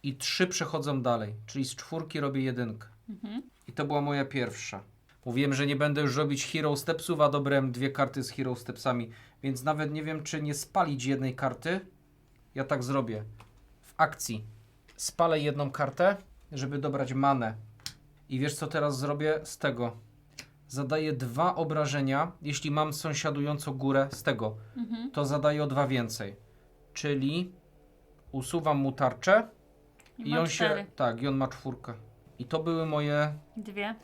i 3 przechodzą dalej. Czyli z 4 robię 1. Mhm. I to była moja pierwsza. Mówiłem, że nie będę już robić Hero Stepsów, a dobrałem 2 karty z Hero Stepsami. Więc nawet nie wiem, czy nie spalić jednej karty. Ja tak zrobię. W akcji spalę 1 kartę, żeby dobrać manę. I wiesz co teraz zrobię z tego? Zadaję 2 obrażenia, jeśli mam sąsiadującą górę z tego. Mhm. To zadaję o 2 więcej. Czyli usuwam mu tarczę i ma on 4. się... Tak, i on ma 4. I to były moje... 2.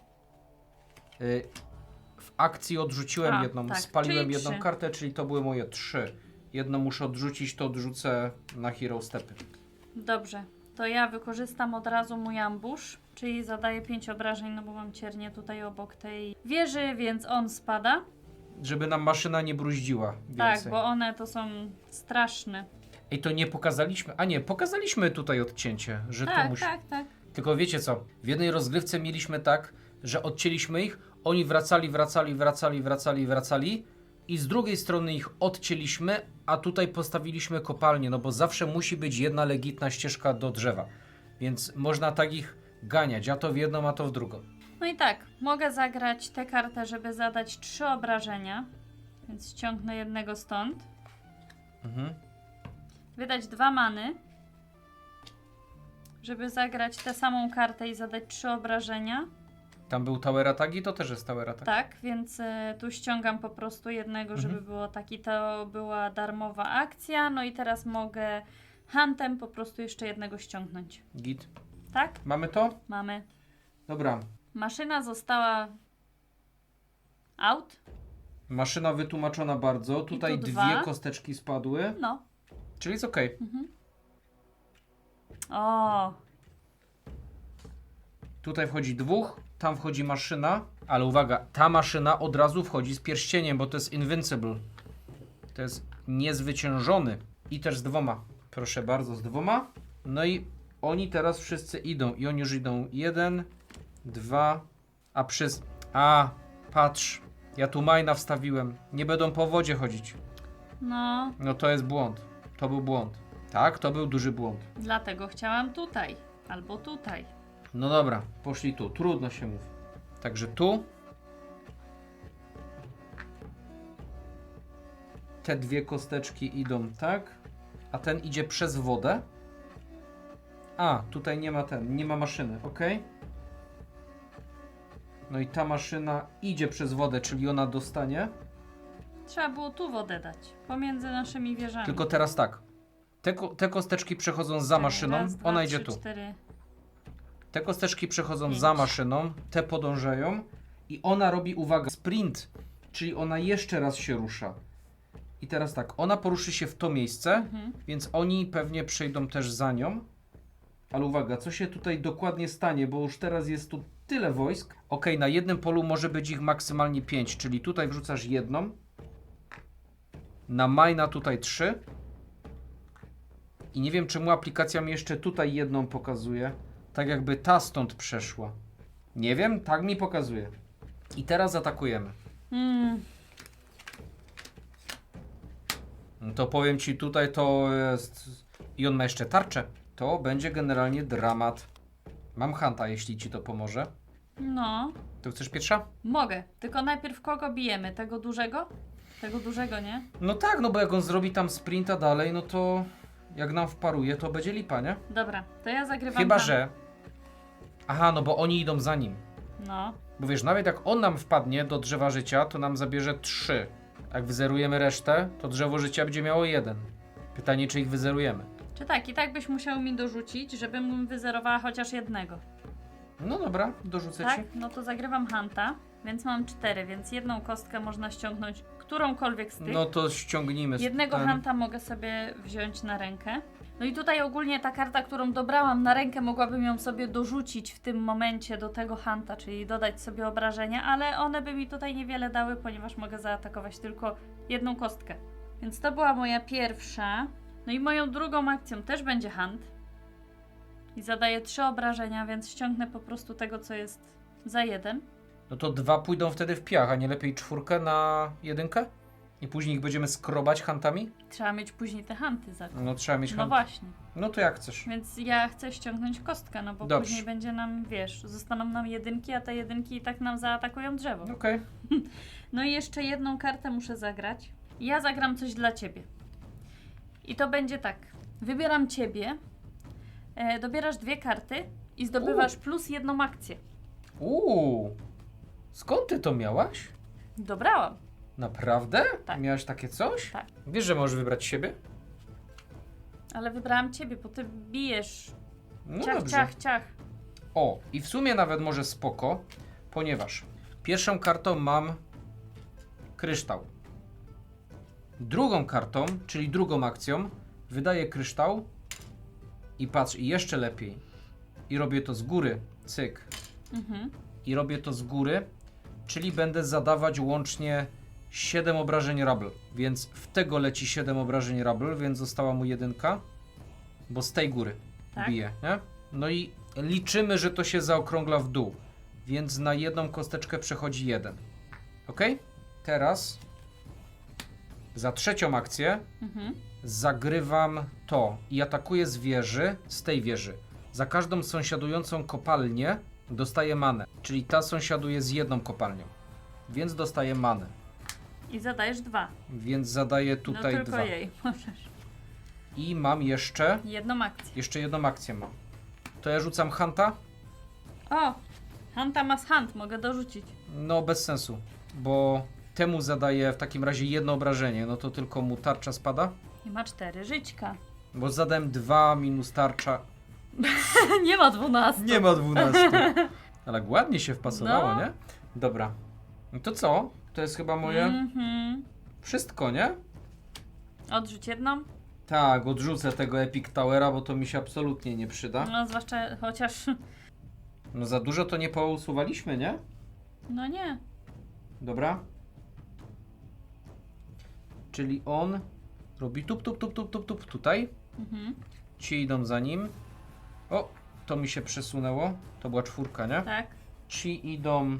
W akcji odrzuciłem A, jedną, tak, spaliłem czyli 1 3. kartę, czyli to były moje 3. Jedno muszę odrzucić, to odrzucę na Hero Stepy. Dobrze. To ja wykorzystam od razu mój ambush, czyli zadaję 5 obrażeń, no bo mam ciernię tutaj obok tej wieży, więc on spada. Żeby nam maszyna nie bruździła więcej. Tak, bo one to są straszne. Ej, to nie pokazaliśmy... A nie, pokazaliśmy tutaj odcięcie, że tu Tak, musi... tak. Tylko wiecie co? W jednej rozgrywce mieliśmy tak, że odcięliśmy ich, oni wracali i z drugiej strony ich odcięliśmy, a tutaj postawiliśmy kopalnię, no bo zawsze musi być jedna legitna ścieżka do drzewa. Więc można tak ich ganiać, a to w jedną, a to w drugą. No i tak, mogę zagrać tę kartę, żeby zadać 3 obrażenia, więc ściągnę jednego stąd. Mhm. Wydać 2 many, żeby zagrać tę samą kartę i zadać 3 obrażenia. Tam był Tower Ataki, to też jest Tower Attack. Tak, więc tu ściągam po prostu jednego, żeby było taki, to była darmowa akcja. No i teraz mogę huntem po prostu jeszcze jednego ściągnąć. Git. Tak? Mamy to? Mamy. Dobra. Maszyna została out. Maszyna wytłumaczona bardzo. Tutaj tu 2 2. kosteczki spadły, No. czyli jest okej. O, Tutaj wchodzi 2, tam wchodzi maszyna, ale uwaga, ta maszyna od razu wchodzi z pierścieniem, bo to jest invincible. To jest niezwyciężony. I też z 2. Proszę bardzo, z 2. No i oni teraz wszyscy idą. I oni już idą 1, 2, a przez... A, patrz, ja tu Miner wstawiłem. Nie będą po wodzie chodzić. no, No to jest błąd. To był błąd. Tak, to był duży błąd. dlatego chciałam tutaj, albo tutaj. No dobra, poszli tu. Trudno się mówi. Także tu. Te dwie kosteczki idą tak, a ten idzie przez wodę. A, tutaj nie ma maszyny, ok? No i ta maszyna idzie przez wodę, czyli ona dostanie. Trzeba było tu wodę dać, pomiędzy naszymi wieżami. Tylko teraz tak. Te kosteczki przechodzą za maszyną, Raz, dwa, ona trzy, idzie tu. 4. Te kosteczki przechodzą 5. za maszyną, te podążają i ona robi, uwaga, sprint, czyli ona jeszcze raz się rusza. I teraz tak, ona poruszy się w to miejsce, więc oni pewnie przejdą też za nią. Ale uwaga, co się tutaj dokładnie stanie, bo już teraz jest tu tyle wojsk. Ok, na jednym polu może być ich maksymalnie 5, czyli tutaj wrzucasz jedną. Na Majna tutaj 3. I nie wiem, czemu aplikacja mi jeszcze tutaj jedną pokazuje. Tak jakby ta stąd przeszła. Nie wiem, tak mi pokazuje. I teraz atakujemy. No to powiem ci, tutaj to jest... I on ma jeszcze tarczę. To będzie generalnie dramat. Mam Hanta, jeśli ci to pomoże. No, To chcesz pierwsza? mogę. Tylko najpierw kogo bijemy? Tego dużego? Tego dużego, nie? No tak, no bo jak on zrobi tam sprinta dalej, no to... Jak nam wparuje, to będzie lipa, nie? Dobra, to ja zagrywam Chyba, tam. że... Aha, no bo oni idą za nim. No, Bo wiesz, nawet jak on nam wpadnie do drzewa życia, to nam zabierze 3. Jak wyzerujemy resztę, to drzewo życia będzie miało 1. Pytanie, czy ich wyzerujemy. czy tak? I tak byś musiał mi dorzucić, żebym wyzerowała chociaż jednego. No dobra, dorzucę Tak? ci. No to zagrywam Hanta, więc mam 4, więc jedną kostkę można ściągnąć, którąkolwiek z tych. No to ściągnijmy Jednego ten. Hanta mogę sobie wziąć na rękę. No i tutaj ogólnie ta karta, którą dobrałam na rękę, mogłabym ją sobie dorzucić w tym momencie do tego Hanta, czyli dodać sobie obrażenia, ale one by mi tutaj niewiele dały, ponieważ mogę zaatakować tylko jedną kostkę. Więc to była moja pierwsza. No i moją drugą akcją też będzie Hunt. I zadaję 3 obrażenia, więc ściągnę po prostu tego, co jest za 1. No to 2 pójdą wtedy w piach, a nie lepiej 4 na 1? I później ich będziemy skrobać hantami? Trzeba mieć później te Hunty za. No trzeba mieć No hunt. właśnie. No to jak chcesz. Więc ja chcę ściągnąć kostkę, no bo Dobrze. później będzie nam, wiesz, zostaną nam jedynki, a te jedynki i tak nam zaatakują drzewo. Okej. No i jeszcze jedną kartę muszę zagrać. Ja zagram coś dla ciebie. I to będzie tak. Wybieram ciebie, dobierasz 2 karty i zdobywasz plus 1 akcję. Skąd ty to miałaś? Dobrałam. Naprawdę? Tak. Miałaś takie coś? Tak. Wiesz, że możesz wybrać siebie? Ale wybrałam ciebie, bo ty bijesz. No Ciach, dobrze. ciach, ciach. O, i w sumie nawet może spoko, ponieważ pierwszą kartą mam kryształ. Drugą kartą, czyli drugą akcją, wydaję kryształ i patrz, i jeszcze lepiej. I robię to z góry, cyk. I robię to z góry, czyli będę zadawać łącznie 7 obrażeń Rubble, więc w tego leci 7 obrażeń Rubble, więc została mu 1, bo z tej góry Tak. bije, nie? No i liczymy, że to się zaokrągla w dół, więc na jedną kosteczkę przechodzi 1. Ok? Teraz za trzecią akcję zagrywam to i atakuję z wieży, z tej wieży. Za każdą sąsiadującą kopalnię dostaję manę, czyli ta sąsiaduje z jedną kopalnią, więc dostaję manę. I zadajesz 2. Więc zadaję No tutaj tylko 2. jej możesz. I mam jeszcze Jedną akcję. jedną akcję mam. To ja rzucam Hanta? O! Hanta mas Hunt, mogę dorzucić. No bez sensu, bo temu zadaję w takim razie jedno obrażenie, no to tylko mu tarcza spada. I ma 4 żyćka. Bo zadałem 2 minus tarcza. Nie ma 12. Nie ma 12. Ale ładnie się wpasowało, No. nie? Dobra. No to co? To jest chyba moje wszystko, nie? Odrzuć jedną. Tak, odrzucę tego Epic Towera, bo to mi się absolutnie nie przyda. No zwłaszcza chociaż... No za dużo to nie pousuwaliśmy, nie? No nie. Dobra. Czyli on robi tup, tup, tup, tup, tup, tup tutaj. Ci idą za nim. O, to mi się przesunęło. To była 4, nie? Tak. Ci idą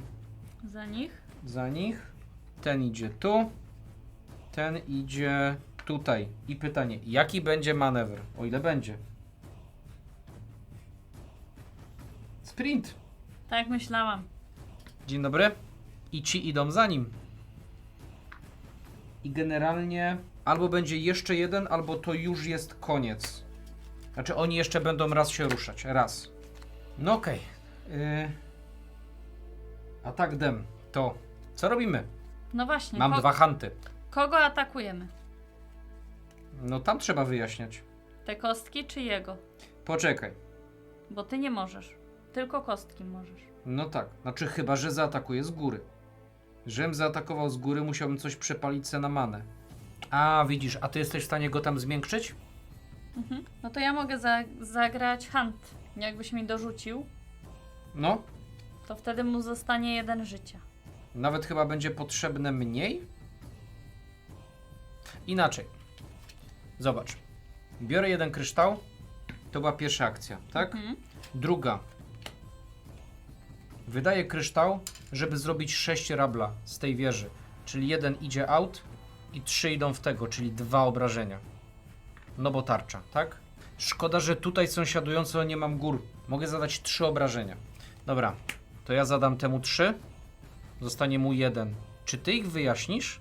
Za nich. za nich. Ten idzie tu. Ten idzie tutaj. I pytanie, jaki będzie manewr? O ile będzie? Sprint. Tak myślałam. Dzień dobry. I ci idą za nim. I generalnie albo będzie jeszcze jeden, albo to już jest koniec. Znaczy oni jeszcze będą raz się ruszać. Raz. No okej. Atak dem. To co robimy? No właśnie. Mam 2 hunty. Kogo atakujemy? No tam trzeba wyjaśniać. Te kostki czy jego? Poczekaj. Bo ty nie możesz. Tylko kostki możesz. No tak. Znaczy chyba, że zaatakuje z góry. Żebym zaatakował z góry, musiałbym coś przepalić se na manę. A, widzisz, a ty jesteś w stanie go tam zmiękczyć? Mhm. No to ja mogę zagrać hunt. Jakbyś mi dorzucił, No. to wtedy mu zostanie 1 życia. Nawet chyba będzie potrzebne mniej? Inaczej. Zobacz. Biorę 1 kryształ. To była pierwsza akcja, tak? Mhm. Druga. Wydaję kryształ, żeby zrobić 6 rabla z tej wieży. Czyli 1 idzie out i 3 idą w tego, czyli 2 obrażenia. No bo tarcza, tak? Szkoda, że tutaj sąsiadująco nie mam gór. Mogę zadać 3 obrażenia. Dobra, to ja zadam temu 3. Zostanie mu 1. Czy ty ich wyjaśnisz?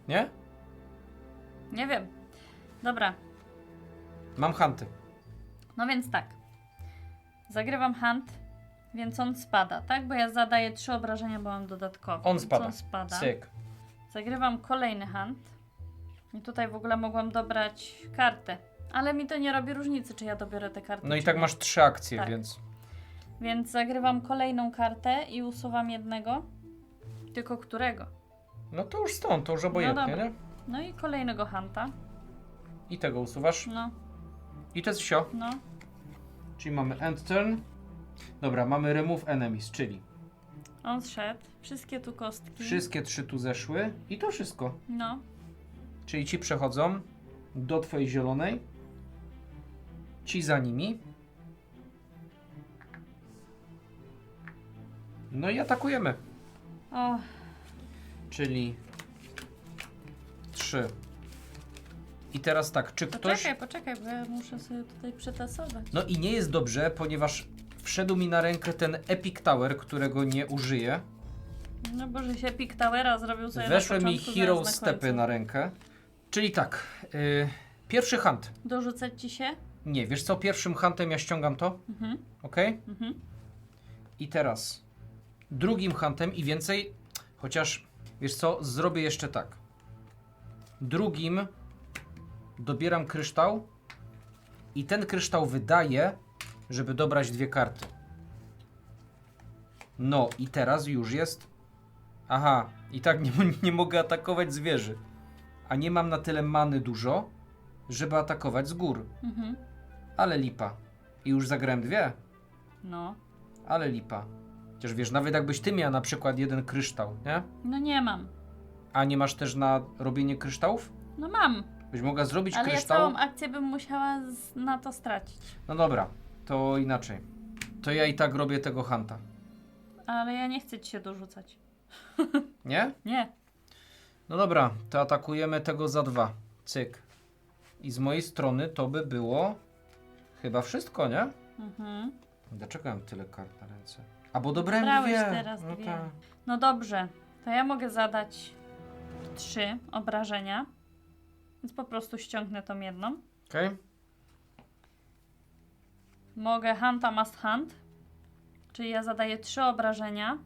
Nie? Nie wiem. Dobra. Mam hunty. No więc tak. Zagrywam hunt, więc on spada, tak? Bo ja zadaję 3 obrażenia, bo mam dodatkowe. On Więc spada. On spada. Cyk. Zagrywam kolejny hunt. I tutaj w ogóle mogłam dobrać kartę. Ale mi to nie robi różnicy, czy ja dobiorę tę kartę. No i czy tak nie. masz 3 akcje, Tak. więc... Więc zagrywam kolejną kartę i usuwam jednego. Tylko którego? No to już stąd, to już obojętnie, dobra. nie? No i kolejnego hunta. I tego usuwasz. No, I to jest wsio. no. Czyli mamy end turn. Dobra, mamy remove enemies, czyli On zszedł. Wszystkie tu kostki. wszystkie 3 tu zeszły i to wszystko. No. Czyli ci przechodzą do twojej zielonej. Ci za nimi. No i atakujemy. O, Czyli 3. I teraz tak, czy ktoś... poczekaj, bo ja muszę sobie tutaj przetasować. No i nie jest dobrze, ponieważ wszedł mi na rękę ten Epic Tower, którego nie użyję. No bo że się Epic Towera zrobił sobie Weszły na mi początku, Hero zaraz na Stepy końcu. na rękę. Czyli tak, pierwszy hunt. Dorzucać ci się? Nie, wiesz co, pierwszym huntem ja ściągam to, Mhm, ok? mhm. I teraz drugim huntem i więcej, chociaż wiesz co, zrobię jeszcze tak. Drugim dobieram kryształ i ten kryształ wydaję, żeby dobrać 2 karty. No i teraz już jest... Aha, i tak nie mogę atakować z wieży. A nie mam na tyle many dużo, żeby atakować z gór. Mhm. Ale lipa. I już zagrałem 2. No. Ale lipa. Chociaż wiesz, nawet jakbyś ty miała na przykład 1 kryształ, nie? No nie mam. A nie masz też na robienie kryształów? No mam. Byś mogła zrobić Ale ja kryształ? całą akcję bym musiała na to stracić. No dobra, to inaczej. To ja i tak robię tego hunta. Ale ja nie chcę ci się dorzucać. Nie? Nie. No dobra, to atakujemy tego za 2. Cyk. I z mojej strony to by było chyba wszystko, nie? Mhm. Dlaczego mam tyle kart na ręce? A bo dobrałem Brałeś 2. teraz No 2. tak. No dobrze. To ja mogę zadać 3 obrażenia. Więc po prostu ściągnę tą jedną. Okej. Mogę hunta must hunt. Czyli ja zadaję 3 obrażenia.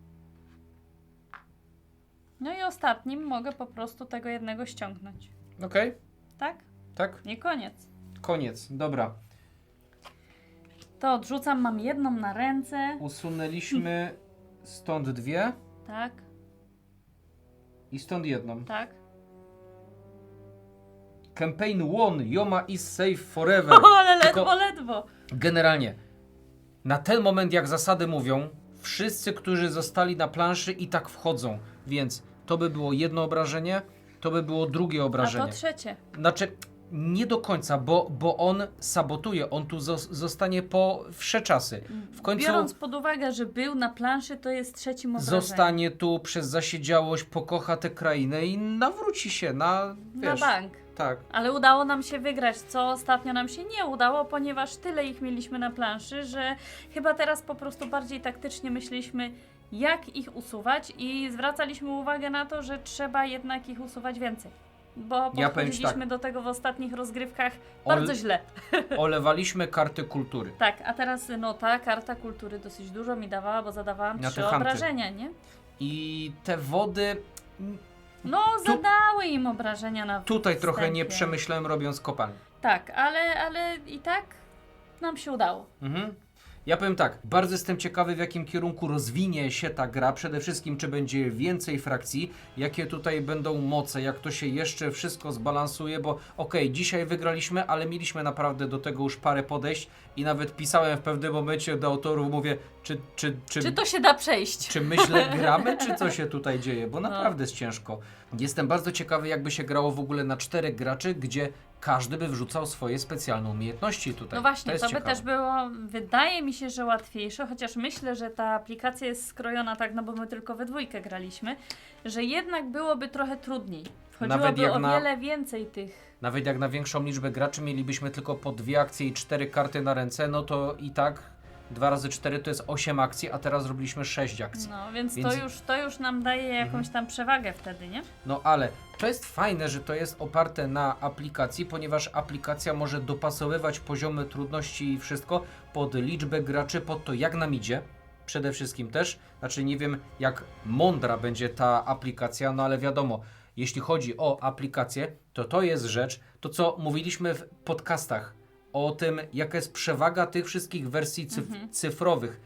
No i ostatnim mogę po prostu tego jednego ściągnąć. Okej. Tak? Tak? I koniec. Koniec. Dobra. To odrzucam, mam jedną na ręce. Usunęliśmy stąd 2 Tak, i stąd 1. tak. Campaign 1. Yoma is safe forever. O, ale Tylko- ledwo. Generalnie, na ten moment, jak zasady mówią, wszyscy, którzy zostali na planszy i tak wchodzą. Więc to by było 1 obrażenie, to by było drugie A obrażenie. to trzecie. Znaczy, nie do końca, bo on sabotuje, on tu zostanie po wsze czasy. W końcu Biorąc pod uwagę, że był na planszy, to jest trzecim obrażeniem. zostanie tu przez zasiedziałość, pokocha tę krainę i nawróci się na, Na wiesz, bank. Tak. Ale udało nam się wygrać, co ostatnio nam się nie udało, ponieważ tyle ich mieliśmy na planszy, że chyba teraz po prostu bardziej taktycznie myśleliśmy, jak ich usuwać i zwracaliśmy uwagę na to, że trzeba jednak ich usuwać więcej. Bo Ja powiem ci podchodziliśmy tak. do tego w ostatnich rozgrywkach Ol- bardzo źle. Olewaliśmy karty kultury. Tak, a teraz no ta karta kultury dosyć dużo mi dawała, bo zadawałam Na 3 te hanty. obrażenia, nie? I te wody... No, zadały im obrażenia na Tutaj trochę nie wstępie. przemyślałem robiąc kopalnię. Tak, ale i tak nam się udało. Mhm. Ja powiem tak, bardzo jestem ciekawy, w jakim kierunku rozwinie się ta gra. Przede wszystkim, czy będzie więcej frakcji, jakie tutaj będą moce, jak to się jeszcze wszystko zbalansuje, bo okej, dzisiaj wygraliśmy, ale mieliśmy naprawdę do tego już parę podejść i nawet pisałem w pewnym momencie do autorów, mówię, Czy to się da przejść? czy my źle gramy, czy co się tutaj dzieje, bo No. naprawdę jest ciężko. Jestem bardzo ciekawy, jakby się grało w ogóle na 4 graczy, gdzie każdy by wrzucał swoje specjalne umiejętności tutaj. No właśnie, jest to by ciekawe. też było, wydaje mi się, że łatwiejsze, chociaż myślę, że ta aplikacja jest skrojona tak, no bo my tylko we dwójkę graliśmy, że jednak byłoby trochę trudniej. Nawet Wchodziłoby jak o na- wiele więcej tych. Nawet jak na większą liczbę graczy mielibyśmy tylko po 2 akcje i 4 karty na ręce, no to i tak 2 razy 4 to jest 8 akcji, a teraz zrobiliśmy 6 akcji. No, więc Więc- to już nam daje jakąś tam przewagę wtedy, nie? No ale to jest fajne, że to jest oparte na aplikacji, ponieważ aplikacja może dopasowywać poziomy trudności i wszystko pod liczbę graczy, pod to jak nam idzie. Przede wszystkim też, znaczy nie wiem jak mądra będzie ta aplikacja, no ale wiadomo, jeśli chodzi o aplikację, to jest rzecz, to co mówiliśmy w podcastach, o tym jaka jest przewaga tych wszystkich wersji cyfrowych.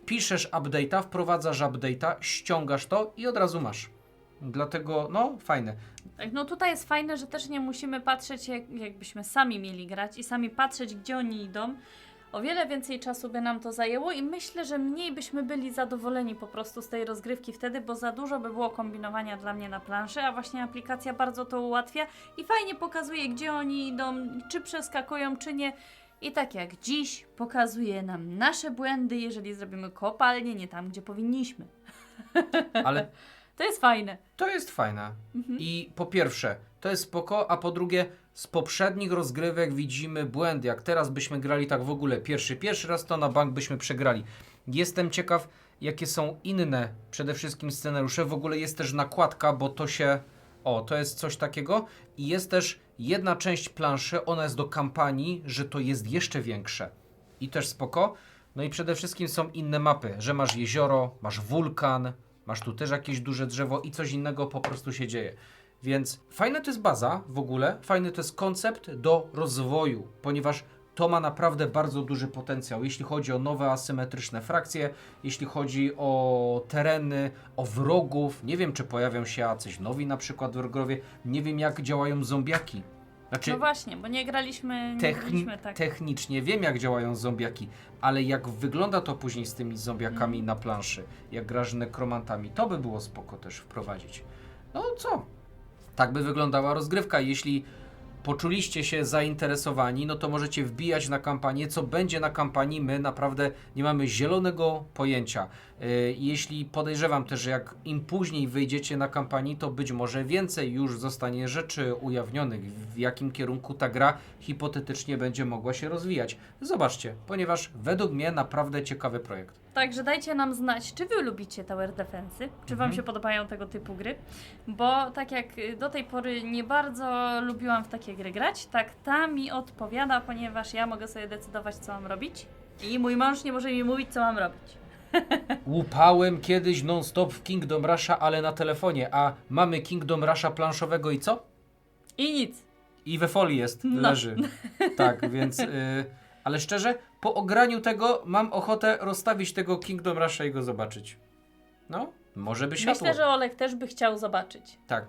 Piszesz update'a, wprowadzasz update'a, ściągasz to i od razu masz. Dlatego, no, fajne. Tak, no tutaj jest fajne, że też nie musimy patrzeć, jakbyśmy sami mieli grać i sami patrzeć, gdzie oni idą. O wiele więcej czasu by nam to zajęło i myślę, że mniej byśmy byli zadowoleni po prostu z tej rozgrywki wtedy, bo za dużo by było kombinowania dla mnie na planszy, a właśnie aplikacja bardzo to ułatwia i fajnie pokazuje, gdzie oni idą, czy przeskakują, czy nie. I tak jak dziś pokazuje nam nasze błędy, jeżeli zrobimy kopalnię nie tam, gdzie powinniśmy. Ale To jest fajne. to jest fajne. Mhm. I po pierwsze, to jest spoko, a po drugie, z poprzednich rozgrywek widzimy błędy. Jak teraz byśmy grali tak w ogóle pierwszy raz, to na bank byśmy przegrali. Jestem ciekaw, jakie są inne przede wszystkim scenariusze. W ogóle jest też nakładka, bo to się... O, to jest coś takiego. I jest też jedna część planszy, ona jest do kampanii, że to jest jeszcze większe. I też spoko. No i przede wszystkim są inne mapy, że masz jezioro, masz wulkan, masz tu też jakieś duże drzewo i coś innego po prostu się dzieje. Więc fajna to jest baza w ogóle, fajny to jest koncept do rozwoju, ponieważ to ma naprawdę bardzo duży potencjał, jeśli chodzi o nowe asymetryczne frakcje, jeśli chodzi o tereny, o wrogów. Nie wiem, czy pojawią się jacyś nowi na przykład wrogowie, nie wiem jak działają zombiaki. Znaczy, No właśnie, bo nie graliśmy tak. technicznie wiem jak działają zombiaki, ale jak wygląda to później z tymi zombiakami na planszy, jak grasz nekromantami, to by było spoko też wprowadzić. No co? Tak by wyglądała rozgrywka. Jeśli poczuliście się zainteresowani, no to możecie wbijać na kampanię. Co będzie na kampanii, my naprawdę nie mamy zielonego pojęcia. Jeśli podejrzewam też, że jak im później wyjdziecie na kampanii, to być może więcej już zostanie rzeczy ujawnionych, w jakim kierunku ta gra hipotetycznie będzie mogła się rozwijać. Zobaczcie, ponieważ według mnie naprawdę ciekawy projekt. Także dajcie nam znać, czy wy lubicie Tower Defense, czy wam się podobają tego typu gry, bo tak jak do tej pory nie bardzo lubiłam w takie gry grać, tak ta mi odpowiada, ponieważ ja mogę sobie decydować, co mam robić i mój mąż nie może mi mówić, co mam robić. Łupałem kiedyś non-stop w Kingdom Rusha, ale na telefonie, a mamy Kingdom Rusha planszowego i co? I nic. I we folii jest, No. leży. Tak, więc... ale szczerze, po ograniu tego mam ochotę rozstawić tego Kingdom Rusha i go zobaczyć. No, może by światło. Myślę, że Olek też by chciał zobaczyć. Tak,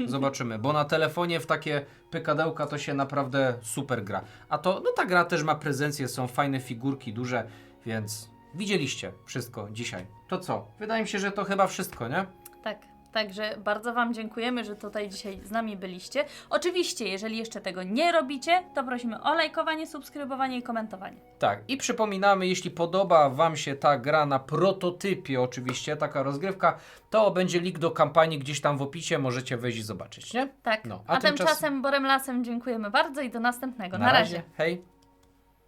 zobaczymy, bo na telefonie w takie pykadełka to się naprawdę super gra. A to, no ta gra też ma prezencję, są fajne figurki, duże, więc widzieliście wszystko dzisiaj. To co? Wydaje mi się, że to chyba wszystko, nie? Tak. Także bardzo Wam dziękujemy, że tutaj dzisiaj z nami byliście. Oczywiście, jeżeli jeszcze tego nie robicie, to prosimy o lajkowanie, subskrybowanie i komentowanie. Tak, i przypominamy, jeśli podoba Wam się ta gra na prototypie, oczywiście, taka rozgrywka, to będzie link do kampanii gdzieś tam w opisie, możecie wejść i zobaczyć, nie? Tak, No, a tymczasem Borem Lasem dziękujemy bardzo i do następnego. Na razie. Hej!